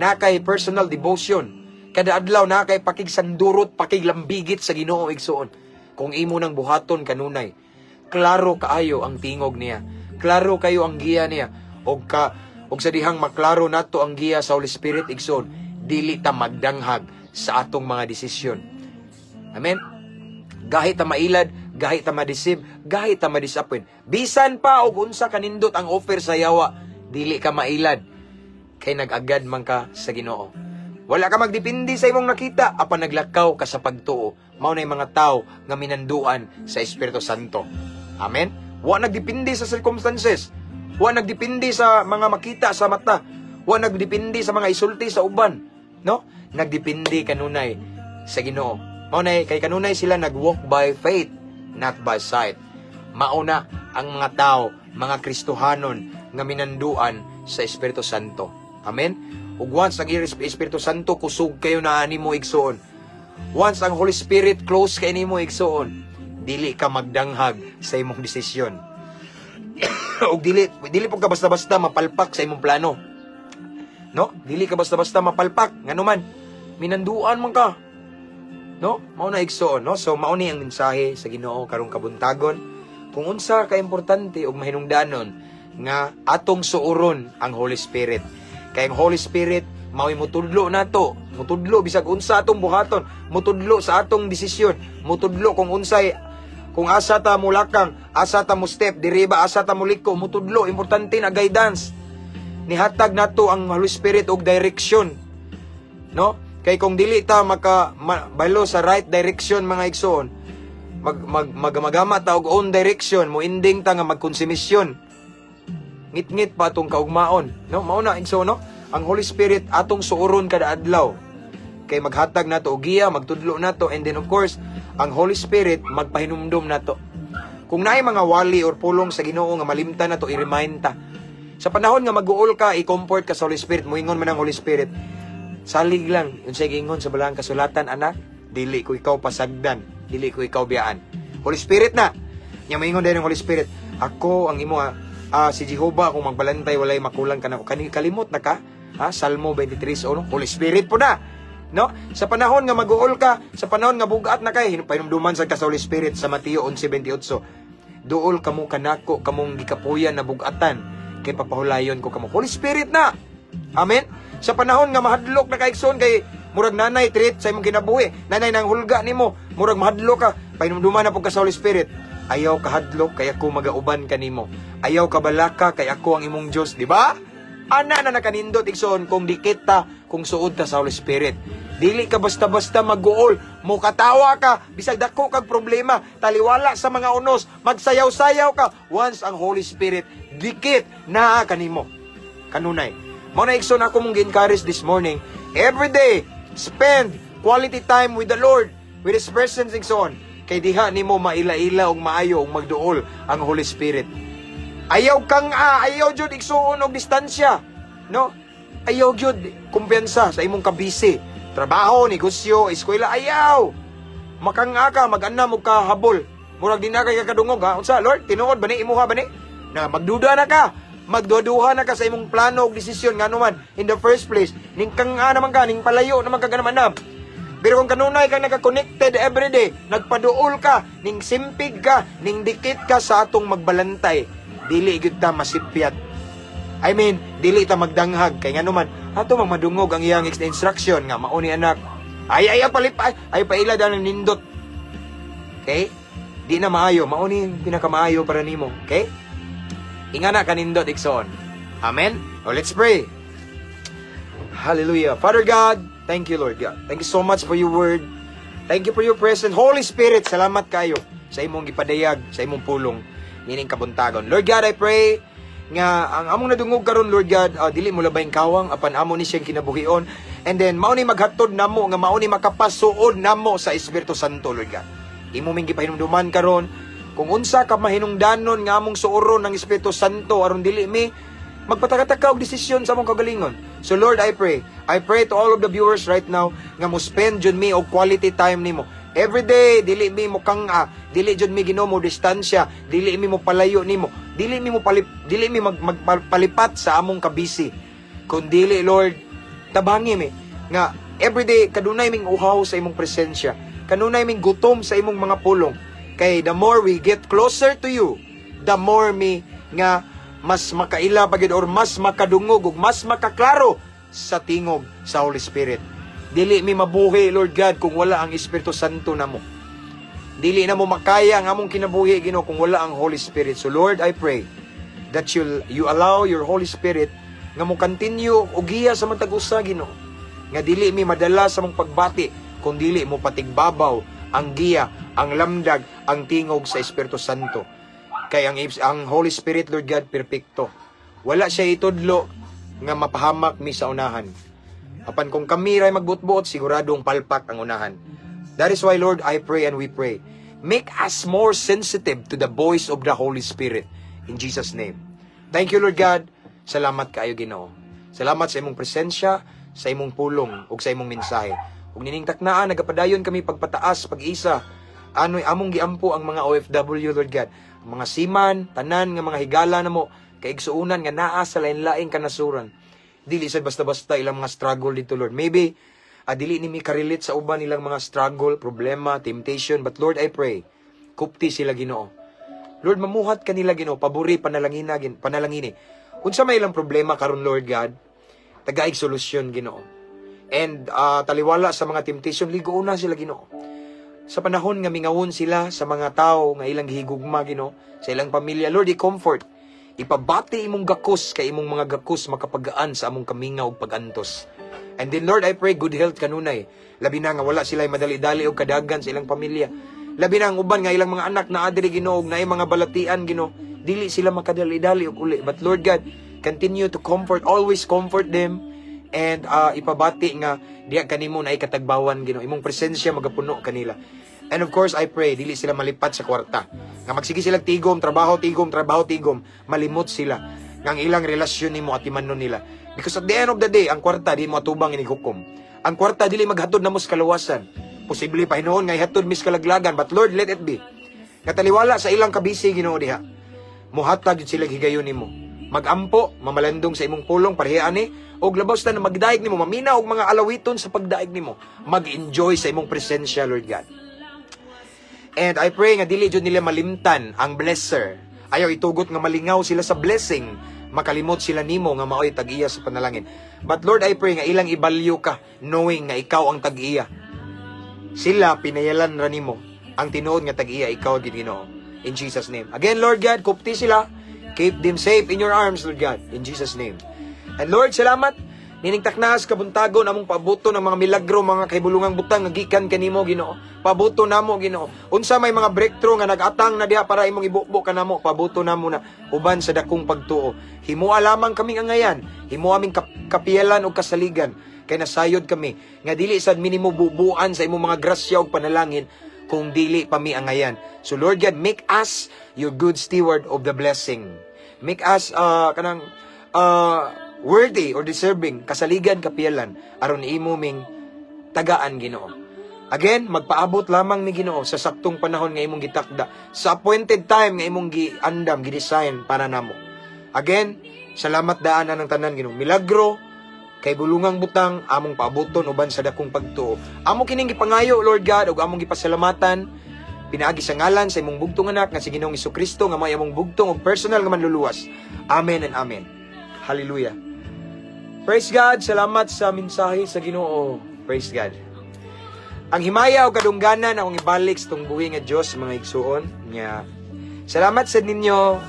Nakay personal devotion. Kada adlaw nakay pakigsandurot, pakiglambigit sa Ginoo igsoon. Kung imo nang buhaton kanunay, klaro kaayo ang tingog niya. Klaro kayo ang giya niya. Og sa dihang maklaro nato ang giya sa Holy Spirit igsoon, dili ta magdanghag sa atong mga desisyon. Amen. Gahi ta mailad, gahi ta madisib, gahi ta madisappoint. Bisan pa og unsa kanindot ang offer sa yawa, dili ka mailad kay nag-agad man ka sa Ginoo. Wala ka magdepende sa imong nakita apan naglakaw ka sa pagtuo. Mao nay mga tawo nga minanduan sa Espiritu Santo. Amen. Wa nagdepende sa circumstances. Wa nagdepende sa mga makita sa mata. Wa nagdepende sa mga isulti sa uban, no? Nagdepende kanunay sa Ginoo. Mao nay kay kanunay sila nag-walk by faith, not by sight. Mauna ang mga tao, mga Kristohanon nga minanduan sa Espiritu Santo. Amen. Ug once ang Espiritu Santo kusog kayo na animo igsoon. Once ang Holy Spirit close kay nimo igsoon, dili ka magdanghag sa imong desisyon. Ug dili po ka basta-basta mapalpak sa imong plano. No? Dili ka basta-basta mapalpak nganuman. Minanduan man ka. No? Mao na igsoon, no? So mao ni ang mensahe sa Ginoo karong kabuntagon. Kung unsa ka importante ug mahinungdanon nga atong suoron ang Holy Spirit. Kay ang Holy Spirit mao'y mutudlo nato, mutudlo bisag unsa atong buhaton, mutudlo sa atong desisyon, mutudlo kung unsay, kung asa ta mulakang, asa ta mo step diri ba, asa ta muliko, mutudlo. Importante na guidance. Nihatag nato ang Holy Spirit og direction, no? Kay kung dili ta makabalo sa right direction mga igsoon, magama ta og own direction, mo ending ta nga magkonsumisyon. Ngit-ngit pa atong kaugmaon, no? Mao na igsoon, no? Ang Holy Spirit atong suoron kada adlaw. Kay maghatag nato og giya, magtudlo nato, and then of course, ang Holy Spirit magpahinumdom nato. Kung naay mga wali or pulong sa Ginoo nga malimtan nato, i-remind ta. Sa panahon nga mag-uol ka, i-comfort ka sa Holy Spirit, muingon man ang Holy Spirit. Salig lang, yun siya gingon sa balang kasulatan, anak, dili ko ikaw pasagdan, dili ko ikaw biyaan. Holy Spirit na. Nya moingon din ang Holy Spirit, ako ang imo si Jehovah kung magbalantay walay makulang ka na. Kalimot na ka? Salmo 23:1. Holy Spirit po na. No? Sa panahon nga mag-uol ka, sa panahon nga bugat na kay, pahinumduman sa ka sa Holy Spirit sa Mateo 11:28. Duol kamo kanako kamong gikapuyan na bugatan kay papahulayon ko kamo. Holy Spirit na. Amen. Sa panahon nga mahadlok na kaigsoon kay murag nanay treat sa imong kinabuhi, nanay nang hulga nimo, murag mahadlok ka, pahinumduman na pud ka sa Holy Spirit. Ayaw kahadlok kay ako magauban kanimo. Ayaw ka balaka kay ako ang imong Dios, di ba? Ana na nakanindot igsoon kung dikit ta, kung suod ta sa Holy Spirit. Dili ka basta-basta mag-uol, mo katawa ka, bisag dako kag problema, taliwala sa mga unos, magsayaw-sayaw ka. Once ang Holy Spirit dikit na kanimo. Kanunay. Mao na igsoon ako mong gi-encourage this morning. Every day, spend quality time with the Lord, with His presence igsoon. Kay diha nimo maila-ila og maayo og magduol ang Holy Spirit. Ayaw jud igsuon og distansya, no? Ayaw jud kumpiyansa sa imong kabisi. Trabaho, negosyo, eskwela, ayaw. Makanga ka, mag-ana mo ka habol. Murag di na kay kadungog, ha? Unsa, Lord, tinuod ba ni imuha ba ni? Na magduda na ka. Magduduha na ka sa imong plano og desisyon nga naman in the first place. Ning kanga naman ka, ning palayo naman ka naman na. Pero kung kanunay kang naka-connected everyday, nagpaduol ka, ning simpig ka, ning dikit ka sa atong magbalantay, dili gyud ta masipyat. I mean, dili ta magdanghag kay nganuman ato magmadungog ang iyang instruction nga mao ni anak. Ay paila daw ng nindot. Okay? Di na maayo, mao ni pinakamaayo para nimo. Okay? Ingana ka nindot igsoon. Amen. Oh, let's pray. Hallelujah. Father God, thank you, Lord God. Thank you so much for your word. Thank you for your presence. Holy Spirit, salamat kayo sa imong gipadayag, sa imong pulong nining kabuntagon. Lord God, I pray nga ang among nadungog karon Lord God, dili mo labayng kawang apan amo ni siyang kinabuhion, and then mao ni maghatod namo nga mao ni makapasuod namo sa Espiritu Santo Lord God. Imo ming gipahinumduman karon kung unsa ka mahinungdanon nga among suoron ng Espiritu Santo aron dili mi magpatakataka og desisyon sa among kagalingon. So Lord, I pray to all of the viewers right now nga mo spend jud mi og quality time nimo. Every day dili mi mo dili jud mi Ginoo mo distansya, dili mi mo palayo nimo, dili mi magpalipat sa among kabisi. Kun dili Lord, tabangi mi nga every day kadunay ming uhaw sa imong presensya, kanunay ming gutom sa imong mga pulong. Kay the more we get closer to you, the more mi nga mas makaila pagid or mas makadungog ug mas makaklaro sa tingog sa Holy Spirit. Dili mi mabuhi Lord God kung wala ang Espiritu Santo namo. Dili na mo makaya ang among kinabuhi Ginoo kung wala ang Holy Spirit. So Lord, I pray that you allow your Holy Spirit nga mo continue og giya sa matag usa Ginoo. Nga dili mi madala sa mong pagbati kung dili mo patigbabaw ang giya, ang lamdag, ang tingog sa Espiritu Santo. Kay ang Holy Spirit, Lord God, perpekto. Wala siya itudlo nga mapahamak mi sa unahan. Apan kung kami ray magbutbuot, siguradong palpak ang unahan. That is why, Lord, I pray and we pray. Make us more sensitive to the voice of the Holy Spirit. In Jesus' name. Thank you, Lord God. Salamat kaayo Ginoo. Salamat sa imong presensya, sa imong pulong, ug sa imong mensahe. Ug nining taknaan, nagapadayon kami pagpataas, pag-isa. Ano'y among giampo ang mga OFW, Lord God. Mga siman, tanan nga mga higala namo, kaigsuunan nga naa sa lain-laing kanasuran. Dili sad basta-basta ilang mga struggle dito, Lord. Maybe dili nimi ka-relate sa uban nilang mga struggle, problema, temptation, but Lord, I pray, kupti sila Ginoo. Lord, mamuhat kanila Ginoo, paburi panalangini. Unsa may ilang problema karon Lord God, tagaig solusyon Ginoo. And taliwala sa mga temptation, ligo una sila Ginoo. Sa panahon nga mingawon sila sa mga tao nga ilang gihigugma Ginoo, sa ilang pamilya, Lord, i-comfort. Ipabati imong gakus kay imong mga gakus makapagaan sa among kamingaw ug pag-antos. And then Lord, I pray good health kanunay. Labi na nga wala sila madali-dali og kadagan sa ilang pamilya. Labi na ang uban nga ilang mga anak na adiri Ginoo na mga balatian Ginoo, dili sila makadali-dali og uli. But Lord God, continue to comfort, always comfort them. And ipabati nga diya kanimo na ikatagbawan Ginoo, imong presensya magapuno kanila. And of course, I pray dili sila malipat sa kwarta. Nga magsige sila tigom, trabaho tigom, malimot sila nga ang ilang relasyon nimo at imanon nila. Because at the end of the day, ang kwarta di mo atubang inihukom. Ang kwarta dili maghatod namo sa kaluwasan. Posible pa hinuon nga ihatod mis kalaglagan, but Lord, let it be. Kataliwala sa ilang kabisi Ginoo diha. Muhatag jud sila higayon nimo. Magampo, mamalandong sa imong pulong parehaan ni og labaw na magdaig nimo, mamina og mga alawiton sa pagdaig nimo. Mag-enjoy sa imong presensya, Lord God. And I pray nga dili jud nila malimtan ang blesser. Ayaw itugot nga malingaw sila sa blessing. Makalimot sila nimo nga maoy tag-iya sa panalangin. But Lord, I pray nga ilang ibalyo ka knowing nga ikaw ang tag-iya. Sila pinayalan ra nimo ang tinuod nga tag-iya ikaw gid Ginoo. In Jesus name. Again, Lord God, kupti sila. Keep them safe in your arms, Lord God. In Jesus name. And Lord, salamat. Nining taknas kabuntagon among pabuto ng mga milagro, mga kahibulungang butang nga gikan kanimo Ginoo. Pabuto namo Ginoo. Unsa may mga breakthrough nga nagatang na diha para imong ibukbo kanamo, pabuto namo na uban sa dakong pagtuo. Himoa lamang kaming angayan, himoa aming kapiyalan ug kasaligan kay nasayod kami nga dili sad minimo bubuan sa imong mga grasya ug panalangin kung dili pa mi angayan. So Lord God, make us your good steward of the blessing. Make us worthy or deserving kasaligan kapiyalan aron imo ming tagaan Ginoo. Again, magpaabot lamang ni Ginoo sa saktong panahon nga imong gitakda, sa appointed time nga imong giandam, gidesign para namo. Again, salamat daanan ng tanan Ginoo. Milagro kay bulungang butang among paaboton uban sa dakong pagtuo. Amo kining gipangayo Lord God ug among gipasalamatan pinaagi sa ngalan sa imong bugtong anak nga si Ginoong Hesukristo nga may among bugtong ug personal nga manluluwas. Amen and amen. Hallelujah. Praise God. Salamat sa mensahe sa Ginoo. Praise God. Ang himaya o kadungganan akong ibalik sa itong buhi nga Diyos, mga igsuon. Salamat sa ninyo.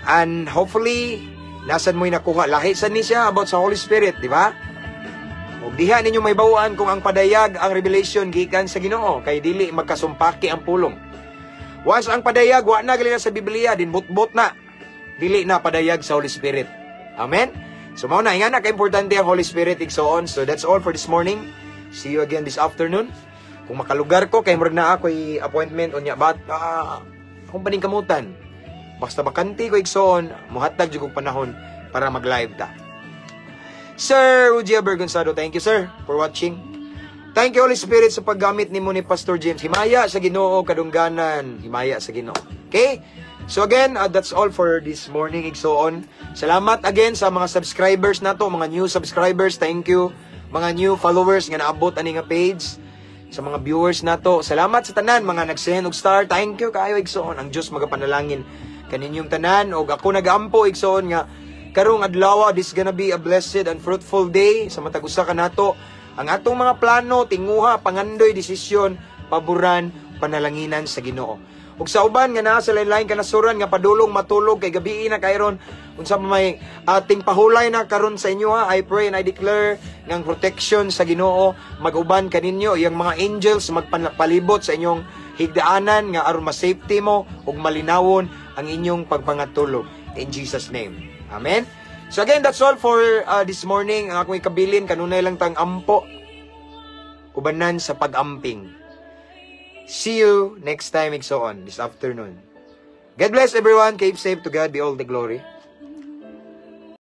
And hopefully, nasan mo'y nakuha. Lahi sa ni siya about sa Holy Spirit, di ba? O diha ninyo may bawaan kung ang padayag, ang revelation, gikan sa Ginoo. Kay dili magkasumpaki ang pulong. Once ang padayag, wa na gali na sa Biblia, din butbot na. dili na padayag sa Holy Spirit. Amen? So mao na, nga na ka-importante ang Holy Spirit, igsoon. So that's all for this morning. See you again this afternoon. Kung makalugar ko, kay murag na ako'y appointment, unya, but, akong paning kamutan. Basta makanti ko, igsoon, muhatag jud kong panahon para mag-live ta. Sir Ujia Bergonsado, thank you, sir, for watching. Thank you, Holy Spirit, sa paggamit ni mo ni Pastor James. Himaya sa Ginoo, kadungganan. Himaya sa Ginoo. Okay? So again, that's all for this morning, igsoon. Salamat again sa mga subscribers na to, mga new subscribers, thank you. Mga new followers nga naabot ani nga page. Sa mga viewers na to, salamat sa tanan, mga nag-send og star, thank you kayo, igsoon. Ang Diyos magapanalangin kaninyong tanan, og ako nag-ampo, igsoon, nga karong adlaw, this gonna be a blessed and fruitful day sa matag usa ka nato. Ang atong mga plano, tinguha, pangandoy, desisyon, paboran, panalanginan sa Ginoo. Ug sa uban nga naa sa lain-lain kanasuran nga padulong matulog kay gabi na kayron unsa may ating pahulay na karon sa inyo, ha. I pray and I declare ng protection sa Ginoo mag-uban kaninyo, iyang mga angels magpalibot sa inyong higdaanan nga aron ma-safety mo ug malinawon ang inyong pagpangatulog in Jesus name. Amen. So again, that's all for this morning. Ang akong ikabilin kanunay lang tang ampo ubanan sa pag-amping. See you next time, igsoon, this afternoon. God bless everyone. Keep safe. To God be all the glory.